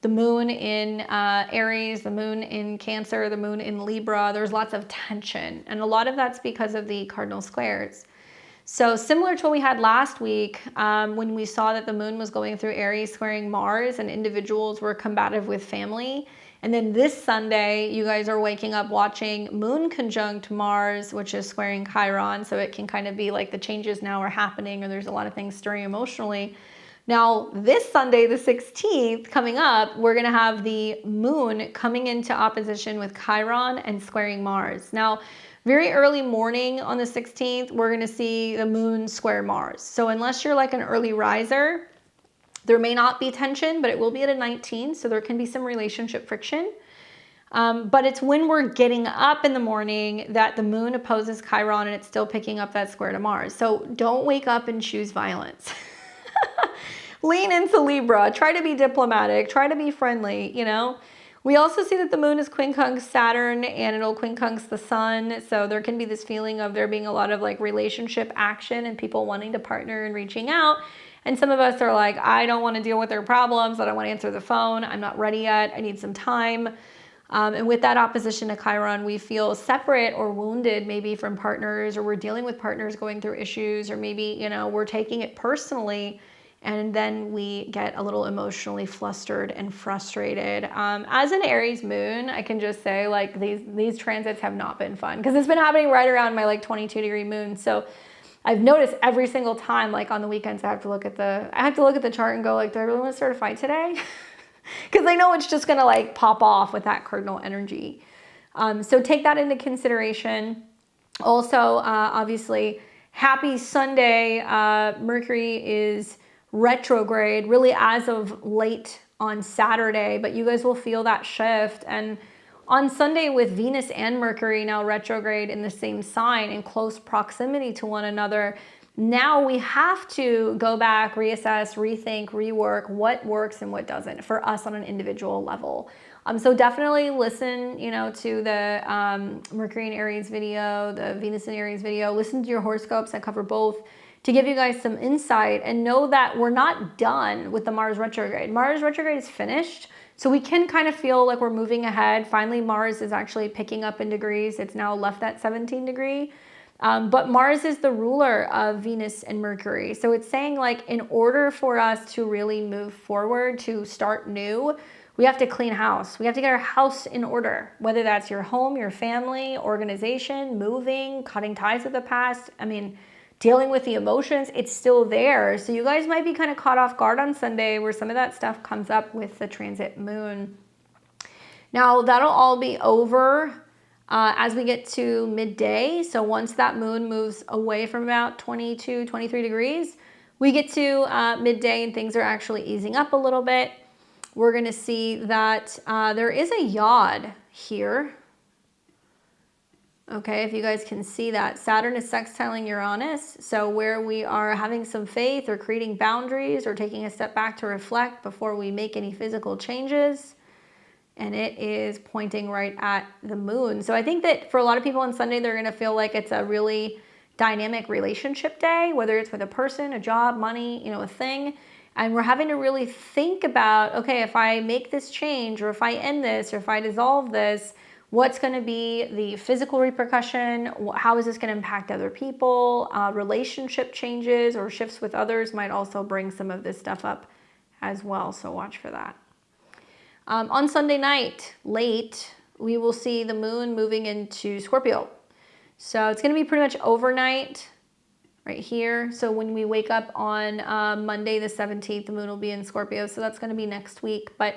Speaker 1: the moon in Aries, the moon in Cancer, the moon in Libra, there's lots of tension. And a lot of that's because of the cardinal squares. So similar to what we had last week, when we saw that the moon was going through Aries squaring Mars and individuals were combative with family. And then this Sunday, you guys are waking up watching moon conjunct Mars, which is squaring Chiron. So it can kind of be like the changes now are happening or there's a lot of things stirring emotionally. Now, this Sunday, the 16th, coming up, we're going to have the moon coming into opposition with Chiron and squaring Mars. Now, very early morning on the 16th, we're going to see the moon square Mars. So unless you're like an early riser, there may not be tension, but it will be at a 19, so there can be some relationship friction. But it's when we're getting up in the morning that the moon opposes Chiron and it's still picking up that square to Mars. So don't wake up and choose violence. Lean into Libra. Try to be diplomatic. Try to be friendly, you know. We also see that the moon is quincunx Saturn and it'll quincunx the sun. So there can be this feeling of there being a lot of like relationship action and people wanting to partner and reaching out. And some of us are like, I don't want to deal with their problems. I don't want to answer the phone. I'm not ready yet. I need some time. And with that opposition to Chiron, we feel separate or wounded maybe from partners, or we're dealing with partners going through issues, or maybe, you know, we're taking it personally. And then we get a little emotionally flustered and frustrated. As an Aries moon, I can just say like these transits have not been fun because it's been happening right around my like 22-degree moon. So I've noticed every single time, like on the weekends, I have to look at the chart and go like, do I really want to start a fight today? Because I know it's just gonna like pop off with that cardinal energy. So take that into consideration. Also, obviously, happy Sunday. Mercury is retrograde really as of late on Saturday, but you guys will feel that shift. And on Sunday, with Venus and Mercury now retrograde in the same sign in close proximity to one another, now we have to go back, reassess, rethink, rework what works and what doesn't for us on an individual level. So definitely listen, you know, to the Mercury and Aries video, the Venus and Aries video. Listen to your horoscopes. I cover both to give you guys some insight, and know that we're not done with the Mars retrograde. Mars retrograde is finished. So we can kind of feel like we're moving ahead. Finally, Mars is actually picking up in degrees. It's now left at 17 degree. But Mars is the ruler of Venus and Mercury. So it's saying like, in order for us to really move forward, to start new, we have to clean house. We have to get our house in order, whether that's your home, your family, organization, moving, cutting ties with the past. I mean, dealing with the emotions, it's still there. So you guys might be kind of caught off guard on Sunday where some of that stuff comes up with the transit moon. Now that'll all be over as we get to midday. So once that moon moves away from about 22, 23 degrees, we get to midday and things are actually easing up a little bit. We're gonna see that there is a yod here. Okay, if you guys can see that, Saturn is sextiling Uranus. So where we are having some faith or creating boundaries or taking a step back to reflect before we make any physical changes. And it is pointing right at the moon. So I think that for a lot of people on Sunday, they're gonna feel like it's a really dynamic relationship day, whether it's with a person, a job, money, you know, a thing. And we're having to really think about, okay, if I make this change, or if I end this, or if I dissolve this, what's going to be the physical repercussion? How is this going to impact other people? Relationship changes or shifts with others might also bring some of this stuff up as well. So watch for that. On Sunday night, late, we will see the moon moving into Scorpio. So it's going to be pretty much overnight right here. So when we wake up on Monday the 17th, the moon will be in Scorpio. So that's going to be next week. But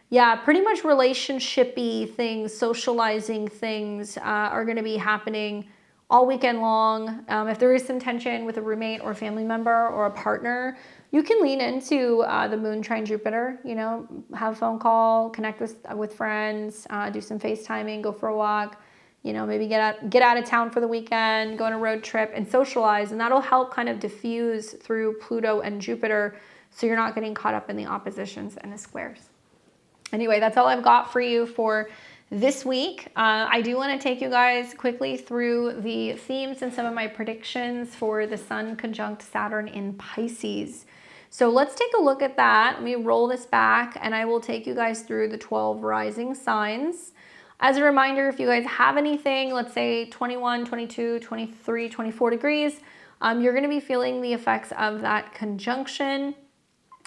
Speaker 1: yeah, pretty much relationship-y things, socializing things are going to be happening all weekend long. If there is some tension with a roommate or a family member or a partner, you can lean into the moon trine Jupiter, you know, have a phone call, connect with friends, do some FaceTiming, go for a walk, you know, maybe get out of town for the weekend, go on a road trip and socialize. And that'll help kind of diffuse through Pluto and Jupiter so you're not getting caught up in the oppositions and the squares. Anyway, that's all I've got for you for this week. I do want to take you guys quickly through the themes and some of my predictions for the Sun conjunct Saturn in Pisces. So let's take a look at that. Let me roll this back and I will take you guys through the 12 rising signs. As a reminder, if you guys have anything, let's say 21, 22, 23, 24 degrees, you're going to be feeling the effects of that conjunction.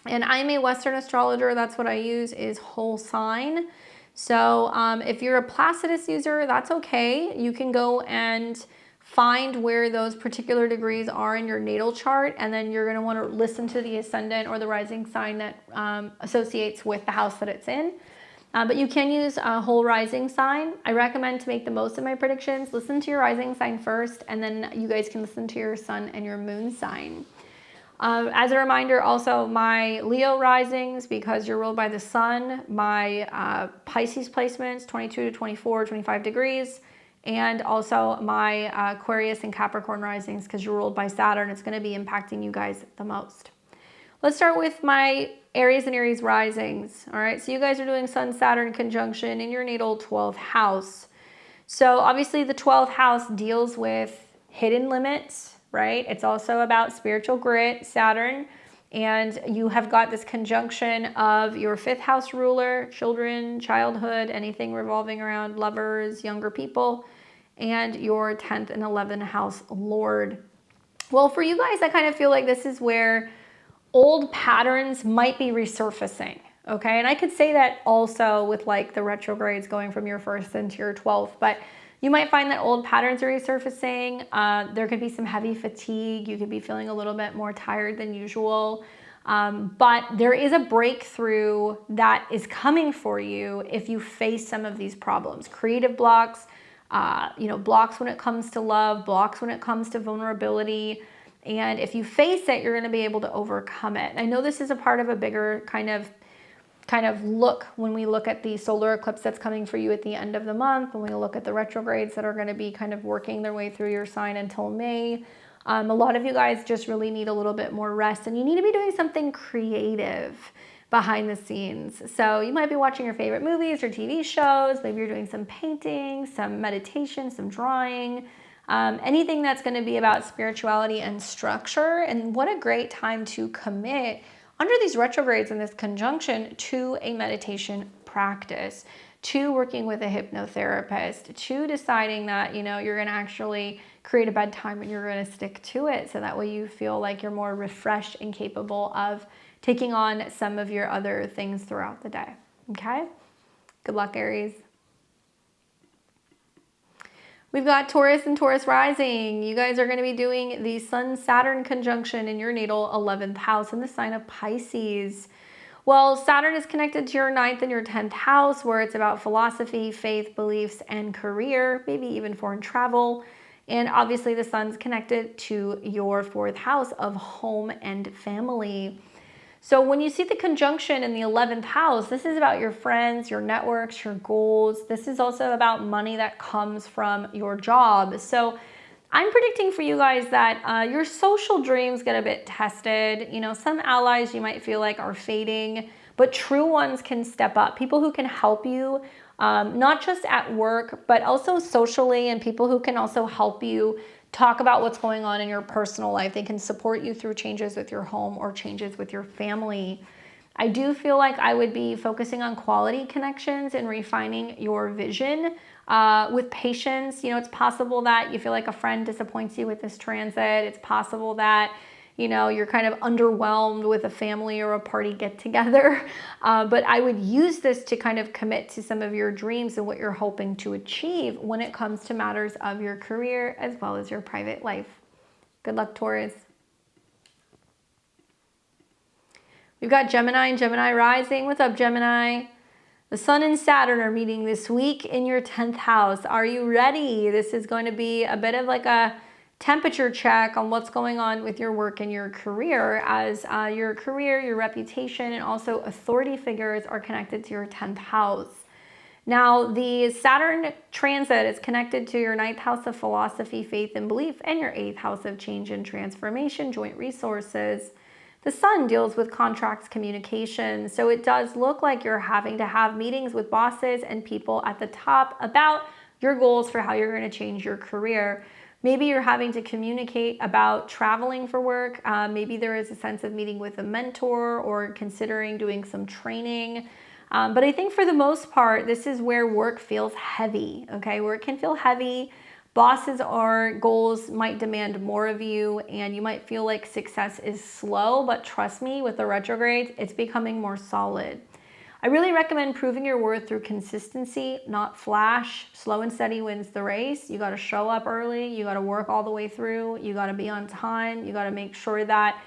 Speaker 1: And I'm a Western astrologer. That's what I use, is whole sign. So if you're a Placidus user, that's okay. You can go and find where those particular degrees are in your natal chart, and then you're going to want to listen to the ascendant or the rising sign that associates with the house that it's in. But you can use a whole rising sign. I recommend, to make the most of my predictions, listen to your rising sign first, and then you guys can listen to your sun and your moon sign. As a reminder, also my Leo risings, because you're ruled by the sun, my Pisces placements, 22 to 24, 25 degrees, and also my Aquarius and Capricorn risings, because you're ruled by Saturn. It's going to be impacting you guys the most. Let's start with my Aries and Aries risings. All right, so you guys are doing Sun-Saturn conjunction in your natal 12th house. So obviously the 12th house deals with hidden limits, right? It's also about spiritual grit, Saturn, and you have got this conjunction of your 5th house ruler, children, childhood, anything revolving around lovers, younger people, and your 10th and 11th house lord. Well, for you guys, I kind of feel like this is where old patterns might be resurfacing, okay? And I could say that also with like the retrogrades going from your 1st into your 12th, but you might find that old patterns are resurfacing. There could be some heavy fatigue. You could be feeling a little bit more tired than usual. But there is a breakthrough that is coming for you if you face some of these problems. Creative blocks, blocks when it comes to love, blocks when it comes to vulnerability. And if you face it, you're going to be able to overcome it. I know this is a part of a bigger kind of look when we look at the solar eclipse that's coming for you at the end of the month, when we look at the retrogrades that are going to be kind of working their way through your sign until May. A lot of you guys just really need a little bit more rest, and you need to be doing something creative behind the scenes. So you might be watching your favorite movies or TV shows. Maybe you're doing some painting, some meditation, some drawing, anything that's going to be about spirituality and structure. And what a great time to commit under these retrogrades and this conjunction to a meditation practice, to working with a hypnotherapist, to deciding that, you're going to actually create a bedtime and you're going to stick to it. So that way you feel like you're more refreshed and capable of taking on some of your other things throughout the day. Okay? Good luck, Aries. We've got Taurus and Taurus rising. You guys are going to be doing the Sun-Saturn conjunction in your natal 11th house in the sign of Pisces. Well, Saturn is connected to your 9th and your 10th house, where it's about philosophy, faith, beliefs, and career, maybe even foreign travel. And obviously the Sun's connected to your 4th house of home and family. So when you see the conjunction in the 11th house, this is about your friends, your networks, your goals. This is also about money that comes from your job. So I'm predicting for you guys that your social dreams get a bit tested. Some allies you might feel like are fading, but true ones can step up. People who can help you, not just at work, but also socially, and people who can also help you talk about what's going on in your personal life. They can support you through changes with your home or changes with your family. I do feel like I would be focusing on quality connections and refining your vision with patience. It's possible that you feel like a friend disappoints you with this transit. It's possible that you're kind of underwhelmed with a family or a party get together. But I would use this to kind of commit to some of your dreams and what you're hoping to achieve when it comes to matters of your career as well as your private life. Good luck, Taurus. We've got Gemini and Gemini rising. What's up, Gemini? The Sun and Saturn are meeting this week in your 10th house. Are you ready? This is going to be a bit of like a temperature check on what's going on with your work and your career, as your career, your reputation, and also authority figures are connected to your 10th house. Now, the Saturn transit is connected to your 9th house of philosophy, faith, and belief, and your 8th house of change and transformation, joint resources. The sun deals with contracts, communication. So it does look like you're having to have meetings with bosses and people at the top about your goals for how you're going to change your career. Maybe you're having to communicate about traveling for work. Maybe there is a sense of meeting with a mentor or considering doing some training. But I think for the most part, this is where work feels heavy, okay? Work can feel heavy. Bosses or goals might demand more of you, and you might feel like success is slow, but trust me, with the retrogrades, it's becoming more solid. I really recommend proving your worth through consistency, not flash. Slow and steady wins the race. You got to show up early. You got to work all the way through. You got to be on time. You got to make sure that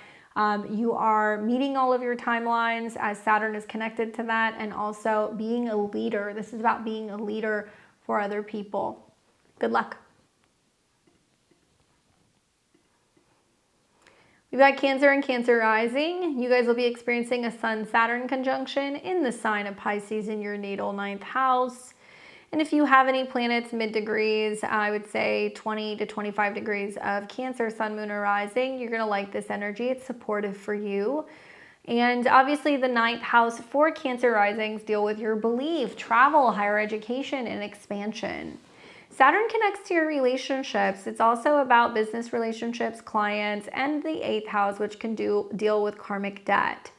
Speaker 1: you are meeting all of your timelines as Saturn is connected to that, and also being a leader. This is about being a leader for other people. Good luck. We've got Cancer and Cancer rising. You guys will be experiencing a Sun-Saturn conjunction in the sign of Pisces in your natal 9th house. And if you have any planets mid-degrees, I would say 20 to 25 degrees of Cancer, Sun, Moon, or rising, you're going to like this energy. It's supportive for you. And obviously the 9th house for Cancer risings deal with your belief, travel, higher education, and expansion. Saturn connects to your relationships. It's also about business relationships, clients, and the 8th house, which can deal with karmic debt.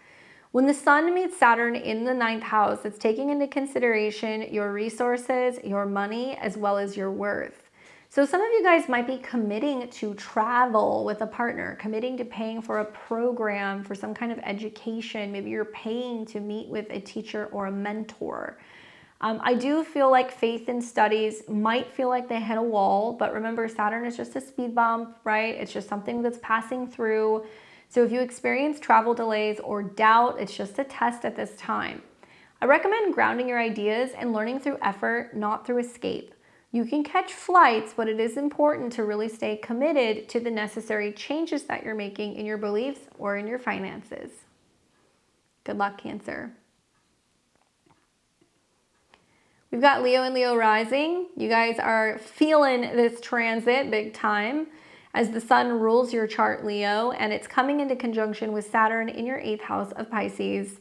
Speaker 1: When the sun meets Saturn in the 9th house, it's taking into consideration your resources, your money, as well as your worth. So some of you guys might be committing to travel with a partner, committing to paying for a program for some kind of education. Maybe you're paying to meet with a teacher or a mentor. I do feel like faith and studies might feel like they hit a wall, but remember, Saturn is just a speed bump, right? It's just something that's passing through. So if you experience travel delays or doubt, it's just a test at this time. I recommend grounding your ideas and learning through effort, not through escape. You can catch flights, but it is important to really stay committed to the necessary changes that you're making in your beliefs or in your finances. Good luck, Cancer. We've got Leo and Leo rising. You guys are feeling this transit big time as the sun rules your chart, Leo, and it's coming into conjunction with Saturn in your 8th house of Pisces.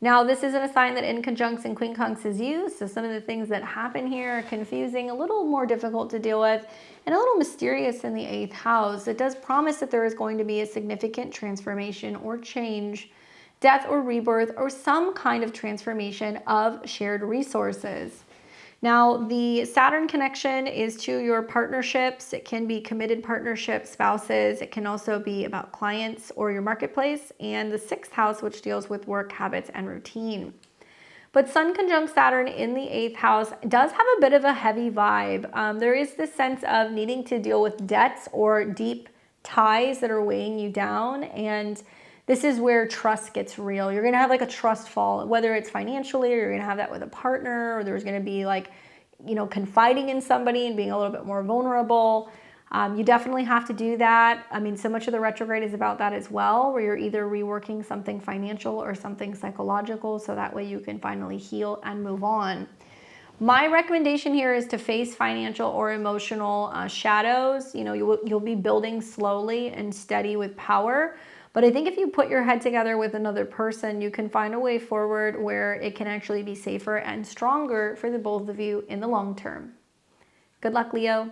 Speaker 1: Now, this isn't a sign that in conjuncts and quincunx is used, so some of the things that happen here are confusing, a little more difficult to deal with, and a little mysterious in the 8th house. It does promise that there is going to be a significant transformation or change, death or rebirth, or some kind of transformation of shared resources. Now, the Saturn connection is to your partnerships. It can be committed partnerships, spouses. It can also be about clients or your marketplace, and the 6th house, which deals with work habits and routine. But Sun conjunct Saturn in the 8th house does have a bit of a heavy vibe. There is this sense of needing to deal with debts or deep ties that are weighing you down, and this is where trust gets real. You're going to have like a trust fall, whether it's financially or you're going to have that with a partner, or there's going to be like, confiding in somebody and being a little bit more vulnerable. You definitely have to do that. I mean, so much of the retrograde is about that as well, where you're either reworking something financial or something psychological, so that way you can finally heal and move on. My recommendation here is to face financial or emotional shadows. You'll be building slowly and steady with power. But I think if you put your head together with another person, you can find a way forward where it can actually be safer and stronger for the both of you in the long term. Good luck, Leo.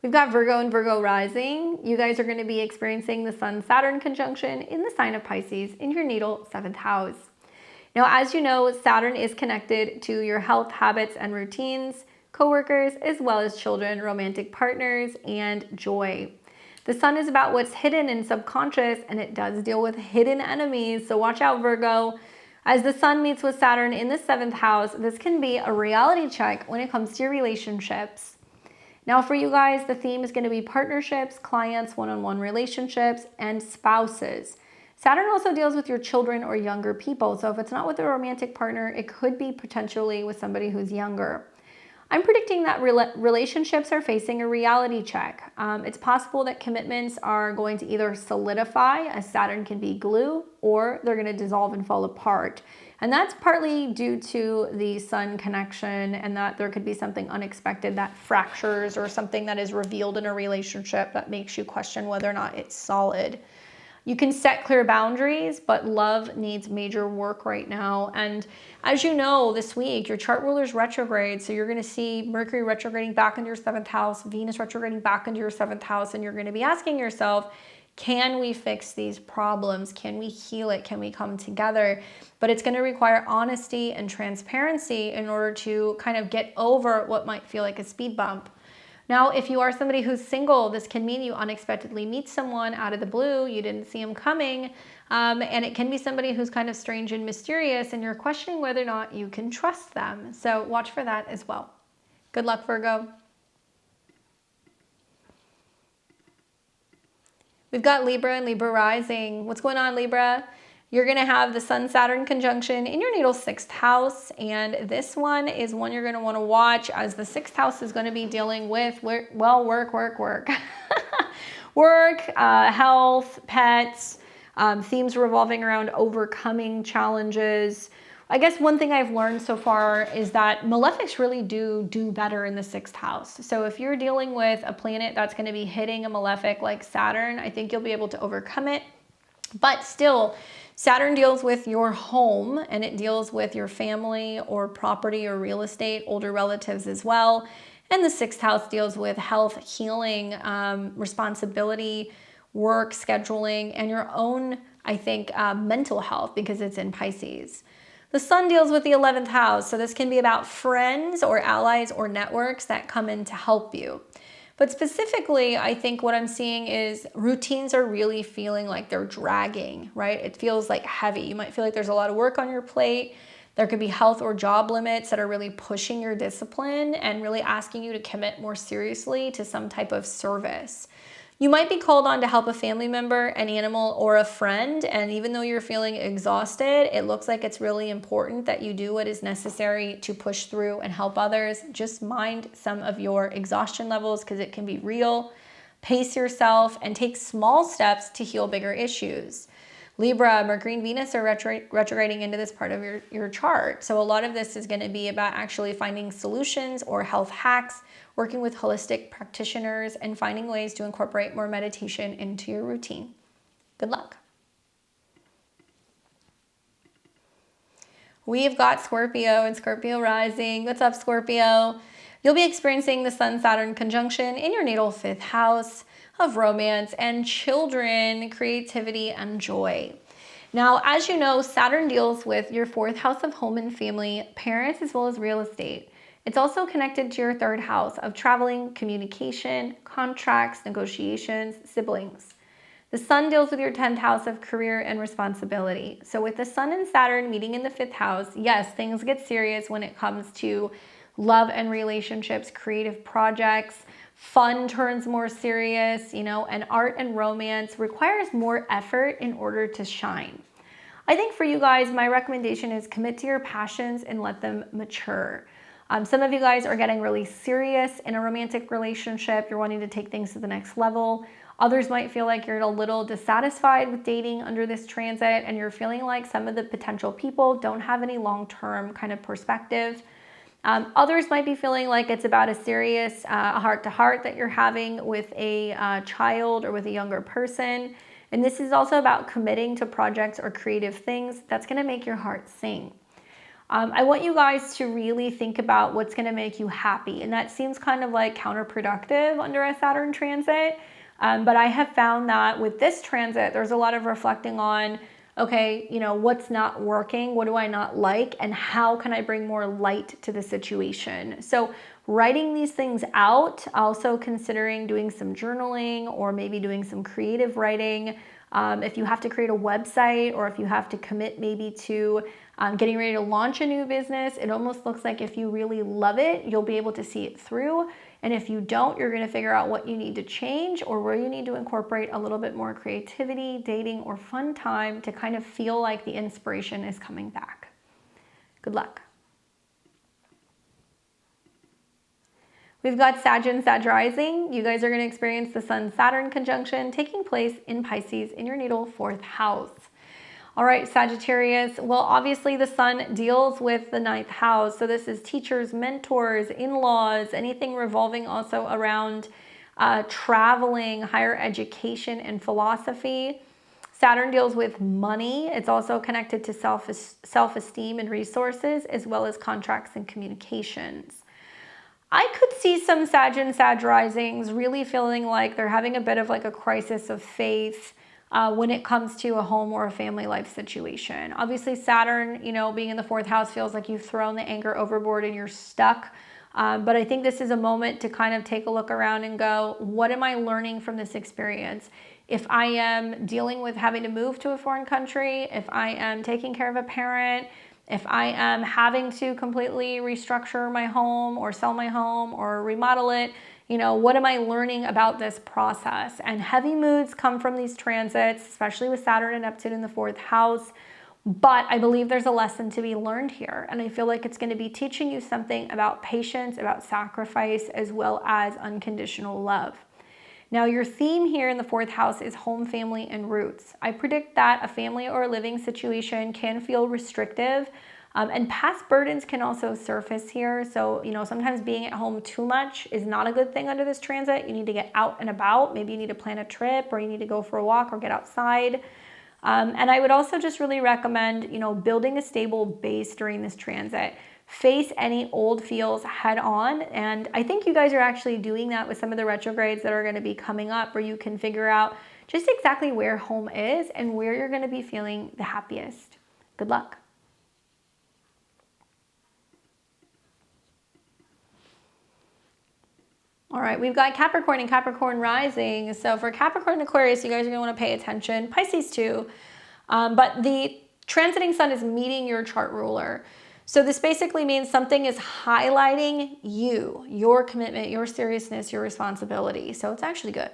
Speaker 1: We've got Virgo and Virgo rising. You guys are going to be experiencing the Sun-Saturn conjunction in the sign of Pisces in your natal 7th house. Now, as you know, Saturn is connected to your health, habits, and routines, coworkers, as well as children, romantic partners, and joy. The sun is about what's hidden and subconscious, and it does deal with hidden enemies, so watch out, Virgo. As the sun meets with Saturn in the 7th house, this can be a reality check when it comes to your relationships. Now for you guys, the theme is going to be partnerships, clients, one-on-one relationships, and spouses. Saturn also deals with your children or younger people, so if it's not with a romantic partner, it could be potentially with somebody who's younger. I'm predicting that relationships are facing a reality check. It's possible that commitments are going to either solidify, as Saturn can be glue, or they're going to dissolve and fall apart. And that's partly due to the sun connection, and that there could be something unexpected that fractures, or something that is revealed in a relationship that makes you question whether or not it's solid. You can set clear boundaries, but love needs major work right now. And as you know, this week, your chart ruler is retrograde. So you're going to see Mercury retrograding back into your 7th house, Venus retrograding back into your 7th house. And you're going to be asking yourself, can we fix these problems? Can we heal it? Can we come together? But it's going to require honesty and transparency in order to kind of get over what might feel like a speed bump. Now, if you are somebody who's single, this can mean you unexpectedly meet someone out of the blue. You didn't see them coming. And it can be somebody who's kind of strange and mysterious, and you're questioning whether or not you can trust them. So watch for that as well. Good luck, Virgo. We've got Libra and Libra rising. What's going on, Libra? You're going to have the Sun-Saturn conjunction in your natal 6th house, and this one is one you're going to want to watch, as the 6th house is going to be dealing with, well, work. Work, health, pets, themes revolving around overcoming challenges. I guess one thing I've learned so far is that malefics really do better in the 6th house. So if you're dealing with a planet that's going to be hitting a malefic like Saturn, I think you'll be able to overcome it. But still, Saturn deals with your home, and it deals with your family or property or real estate, older relatives as well. And the 6th house deals with health, healing, responsibility, work, scheduling, and your own, I think, mental health, because it's in Pisces. The sun deals with the 11th house, so this can be about friends or allies or networks that come in to help you. But specifically, I think what I'm seeing is routines are really feeling like they're dragging, right? It feels like heavy. You might feel like there's a lot of work on your plate. There could be health or job limits that are really pushing your discipline and really asking you to commit more seriously to some type of service. You might be called on to help a family member, an animal, or a friend, and even though you're feeling exhausted, it looks like it's really important that you do what is necessary to push through and help others. Just mind some of your exhaustion levels, because it can be real. Pace yourself and take small steps to heal bigger issues. Libra, Mercury and Venus are retrograding into this part of your chart. So a lot of this is going to be about actually finding solutions or health hacks, working with holistic practitioners, and finding ways to incorporate more meditation into your routine. Good luck. We've got Scorpio and Scorpio rising. What's up, Scorpio? You'll be experiencing the Sun-Saturn conjunction in your natal 5th house of romance and children, creativity, and joy. Now, as you know, Saturn deals with your 4th house of home and family, parents, as well as real estate. It's also connected to your 3rd house of traveling, communication, contracts, negotiations, siblings. The sun deals with your 10th house of career and responsibility. So with the sun and Saturn meeting in the 5th house, yes, things get serious when it comes to love and relationships, creative projects. Fun turns more serious, and art and romance requires more effort in order to shine. I think for you guys, my recommendation is commit to your passions and let them mature. Some of you guys are getting really serious in a romantic relationship. You're wanting to take things to the next level. Others might feel like you're a little dissatisfied with dating under this transit, and you're feeling like some of the potential people don't have any long-term kind of perspective. Others might be feeling like it's about a serious heart-to-heart that you're having with a child or with a younger person. And this is also about committing to projects or creative things that's going to make your heart sing. I want you guys to really think about what's going to make you happy. And that seems kind of like counterproductive under a Saturn transit. But I have found that with this transit, there's a lot of reflecting on, okay, what's not working? What do I not like? And how can I bring more light to the situation? So writing these things out, also considering doing some journaling or maybe doing some creative writing. If you have to create a website, or if you have to commit maybe to getting ready to launch a new business, it almost looks like if you really love it, you'll be able to see it through. And if you don't, you're going to figure out what you need to change or where you need to incorporate a little bit more creativity, dating, or fun time to kind of feel like the inspiration is coming back. Good luck. We've got Sag and Sag rising. You guys are going to experience the Sun-Saturn conjunction taking place in Pisces in your natal 4th house. All right, Sagittarius. Well, obviously the sun deals with the 9th house. So this is teachers, mentors, in-laws, anything revolving also around traveling, higher education, and philosophy. Saturn deals with money. It's also connected to self-esteem and resources, as well as contracts and communications. I could see some Sag and Sag risings really feeling like they're having a bit of like a crisis of faith when it comes to a home or a family life situation. Obviously, Saturn, you know, being in the 4th house feels like you've thrown the anchor overboard and you're stuck. But I think this is a moment to kind of take a look around and go, what am I learning from this experience? If I am dealing with having to move to a foreign country, if I am taking care of a parent, if I am having to completely restructure my home or sell my home or remodel it, you know, what am I learning about this process? And heavy moods come from these transits, especially with Saturn and Neptune in the 4th house. But I believe there's a lesson to be learned here. And I feel like it's going to be teaching you something about patience, about sacrifice, as well as unconditional love. Now, your theme here in the 4th house is home, family, and roots. I predict that a family or a living situation can feel restrictive, and past burdens can also surface here. So, you know, sometimes being at home too much is not a good thing under this transit. You need to get out and about. Maybe you need to plan a trip, or you need to go for a walk or get outside. And I would also just really recommend, you know, building a stable base during this transit. Face any old feels head on. And I think you guys are actually doing that with some of the retrogrades that are going to be coming up, where you can figure out just exactly where home is and where you're going to be feeling the happiest. Good luck. All right, we've got Capricorn and Capricorn rising. So for Capricorn and Aquarius, you guys are going to want to pay attention. Pisces too. But the transiting sun is meeting your chart ruler. So this basically means something is highlighting you, your commitment, your seriousness, your responsibility. So it's actually good.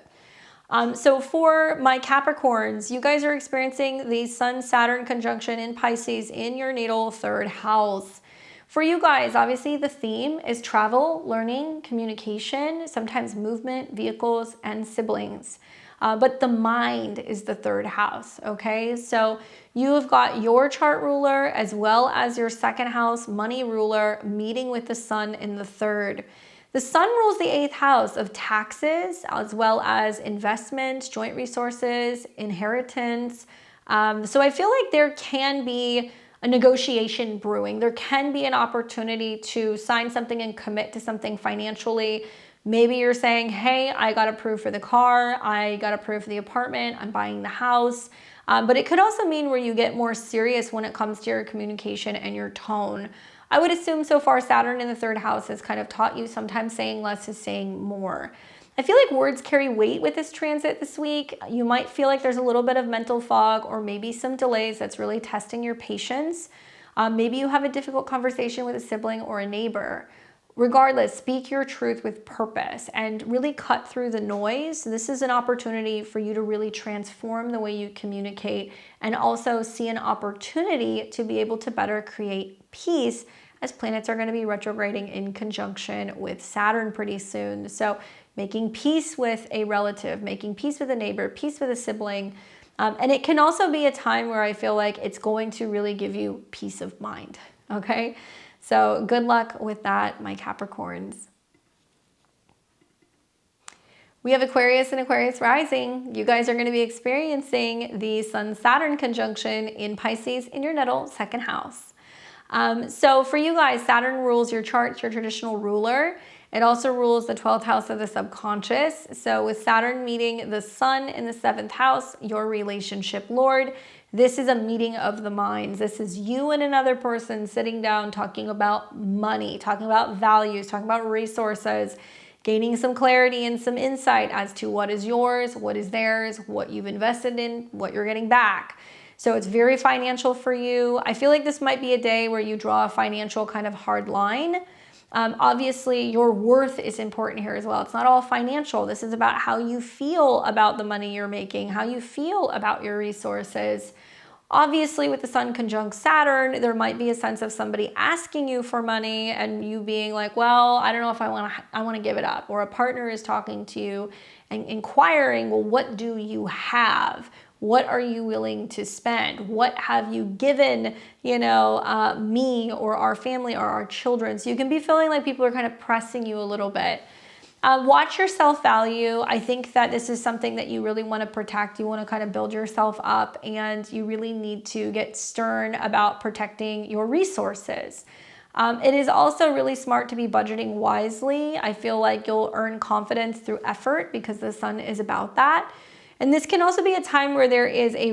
Speaker 1: So for my Capricorns, you guys are experiencing the Sun-Saturn conjunction in Pisces in your natal 3rd house. For you guys, obviously the theme is travel, learning, communication, sometimes movement, vehicles, and siblings. But the mind is the 3rd house, okay? So you have got your chart ruler as well as your 2nd house money ruler meeting with the sun in the 3rd. The sun rules the 8th house of taxes, as well as investments, joint resources, inheritance. So I feel like there can be a negotiation brewing. There can be an opportunity to sign something and commit to something financially. Maybe you're saying, hey, I got approved for the car, I got approved for the apartment, I'm buying the house. But it could also mean where you get more serious when it comes to your communication and your tone. I would assume so far Saturn in the 3rd house has kind of taught you sometimes saying less is saying more. I feel like words carry weight with this transit this week. You might feel like there's a little bit of mental fog or maybe some delays that's really testing your patience. Maybe you have a difficult conversation with a sibling or a neighbor. Regardless, speak your truth with purpose and really cut through the noise. This is an opportunity for you to really transform the way you communicate and also see an opportunity to be able to better create peace, as planets are going to be retrograding in conjunction with Saturn pretty soon. So making peace with a relative, making peace with a neighbor, peace with a sibling. And it can also be a time where I feel like it's going to really give you peace of mind, okay? So good luck with that, my Capricorns. We have Aquarius and Aquarius rising. You guys are going to be experiencing the Sun-Saturn conjunction in Pisces in your natal 2nd house. So for you guys, Saturn rules your chart, your traditional ruler. It also rules the 12th house of the subconscious. So with Saturn meeting the sun in the 7th house, your relationship lord, this is a meeting of the minds. This is you and another person sitting down talking about money, talking about values, talking about resources, gaining some clarity and some insight as to what is yours, what is theirs, what you've invested in, what you're getting back. So it's very financial for you. I feel like this might be a day where you draw a financial kind of hard line. Obviously, your worth is important here as well. It's not all financial. This is about how you feel about the money you're making, how you feel about your resources. Obviously, with the Sun conjunct Saturn, there might be a sense of somebody asking you for money and you being like, well, I don't know if I want to give it up. Or a partner is talking to you and inquiring, well, what do you have? What are you willing to spend? What have you given, me or our family or our children? So you can be feeling like people are kind of pressing you a little bit. Watch your self-value. I think that this is something that you really want to protect. You want to kind of build yourself up, and you really need to get stern about protecting your resources. It is also really smart to be budgeting wisely. I feel like you'll earn confidence through effort because the Sun is about that. And this can also be a time where there is a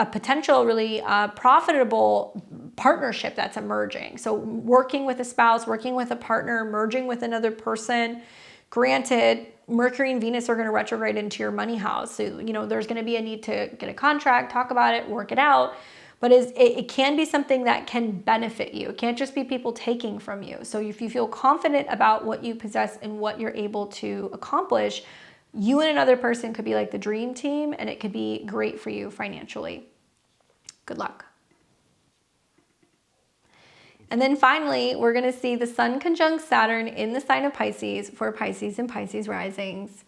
Speaker 1: potential really profitable partnership that's emerging. So working with a spouse, working with a partner, merging with another person. Granted, Mercury and Venus are going to retrograde into your money house. So, there's going to be a need to get a contract, talk about it, work it out. But it can be something that can benefit you. It can't just be people taking from you. So if you feel confident about what you possess and what you're able to accomplish, you and another person could be like the dream team, and it could be great for you financially. Good luck. And then finally, we're going to see the Sun conjunct Saturn in the sign of Pisces for Pisces and Pisces risings.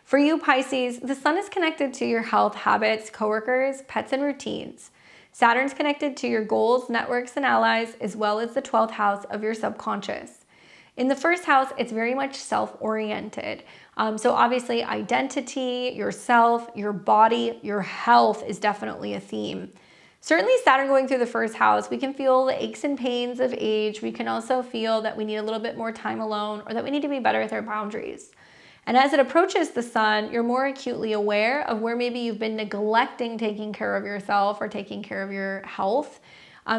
Speaker 1: For you, Pisces, the Sun is connected to your health, habits, coworkers, pets, and routines. Saturn's connected to your goals, networks, and allies, as well as the 12th house of your subconscious. In the first house, it's very much self-oriented. So obviously identity, yourself, your body, your health is definitely a theme. Certainly Saturn going through the first house, we can feel the aches and pains of age. We can also feel that we need a little bit more time alone, or that we need to be better with our boundaries. And as it approaches the Sun, you're more acutely aware of where maybe you've been neglecting taking care of yourself or taking care of your health.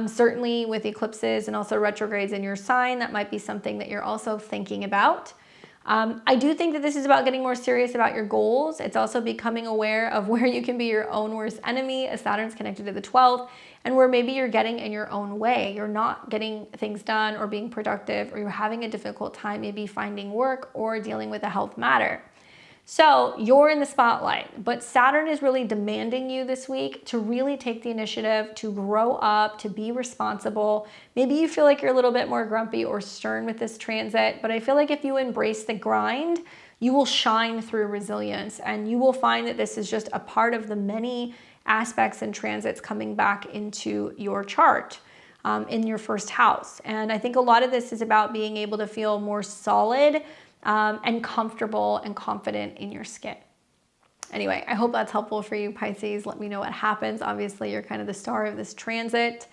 Speaker 1: Certainly with eclipses and also retrogrades in your sign, that might be something that you're also thinking about. I do think that this is about getting more serious about your goals. It's also becoming aware of where you can be your own worst enemy, as Saturn's connected to the 12th, and where maybe you're getting in your own way. You're not getting things done or being productive, or you're having a difficult time maybe finding work or dealing with a health matter. So you're in the spotlight, but Saturn is really demanding you this week to really take the initiative, to grow up, to be responsible. Maybe you feel like you're a little bit more grumpy or stern with this transit, but I feel like if you embrace the grind, you will shine through resilience, and you will find that this is just a part of the many aspects and transits coming back into your chart in your first house. And I think a lot of this is about being able to feel more solid and comfortable and confident in your skin. Anyway, I hope that's helpful for you, Pisces. Let me know what happens. Obviously, you're kind of the star of this transit.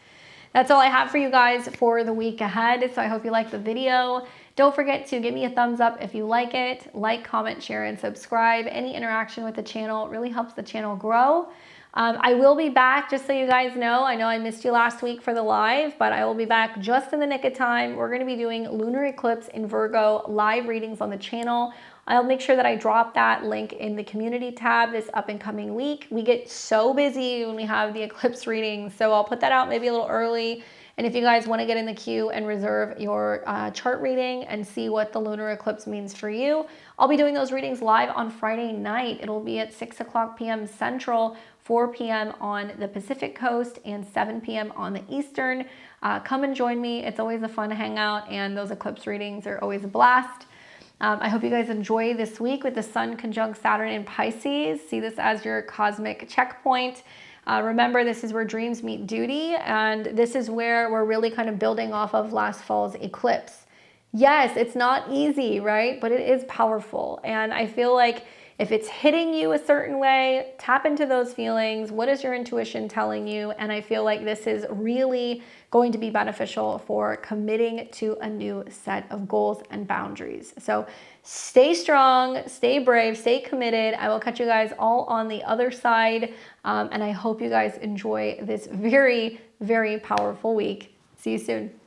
Speaker 1: That's all I have for you guys for the week ahead. So I hope you liked the video. Don't forget to give me a thumbs up if you like it. Like, comment, share, and subscribe. Any interaction with the channel really helps the channel grow. I will be back, just so you guys know. I know I missed you last week for the live, but I will be back just in the nick of time. We're going to be doing lunar eclipse in Virgo live readings on the channel. I'll make sure that I drop that link in the community tab this up and coming week. We get so busy when we have the eclipse readings, so I'll put that out maybe a little early. And if you guys want to get in the queue and reserve your chart reading and see what the lunar eclipse means for you, I'll be doing those readings live on Friday night. It'll be at 6:00 p.m. Central, 4 p.m. on the Pacific Coast, and 7 p.m. on the Eastern. Come and join me. It's always a fun hangout, and those eclipse readings are always a blast. I hope you guys enjoy this week with the Sun conjunct Saturn in Pisces. See this as your cosmic checkpoint. Remember, this is where dreams meet duty, and this is where we're really kind of building off of last fall's eclipse. Yes, it's not easy, right? But it is powerful, and I feel like if it's hitting you a certain way, tap into those feelings. What is your intuition telling you? And I feel like this is really going to be beneficial for committing to a new set of goals and boundaries. So stay strong, stay brave, stay committed. I will catch you guys all on the other side. And I hope you guys enjoy this very, very powerful week. See you soon.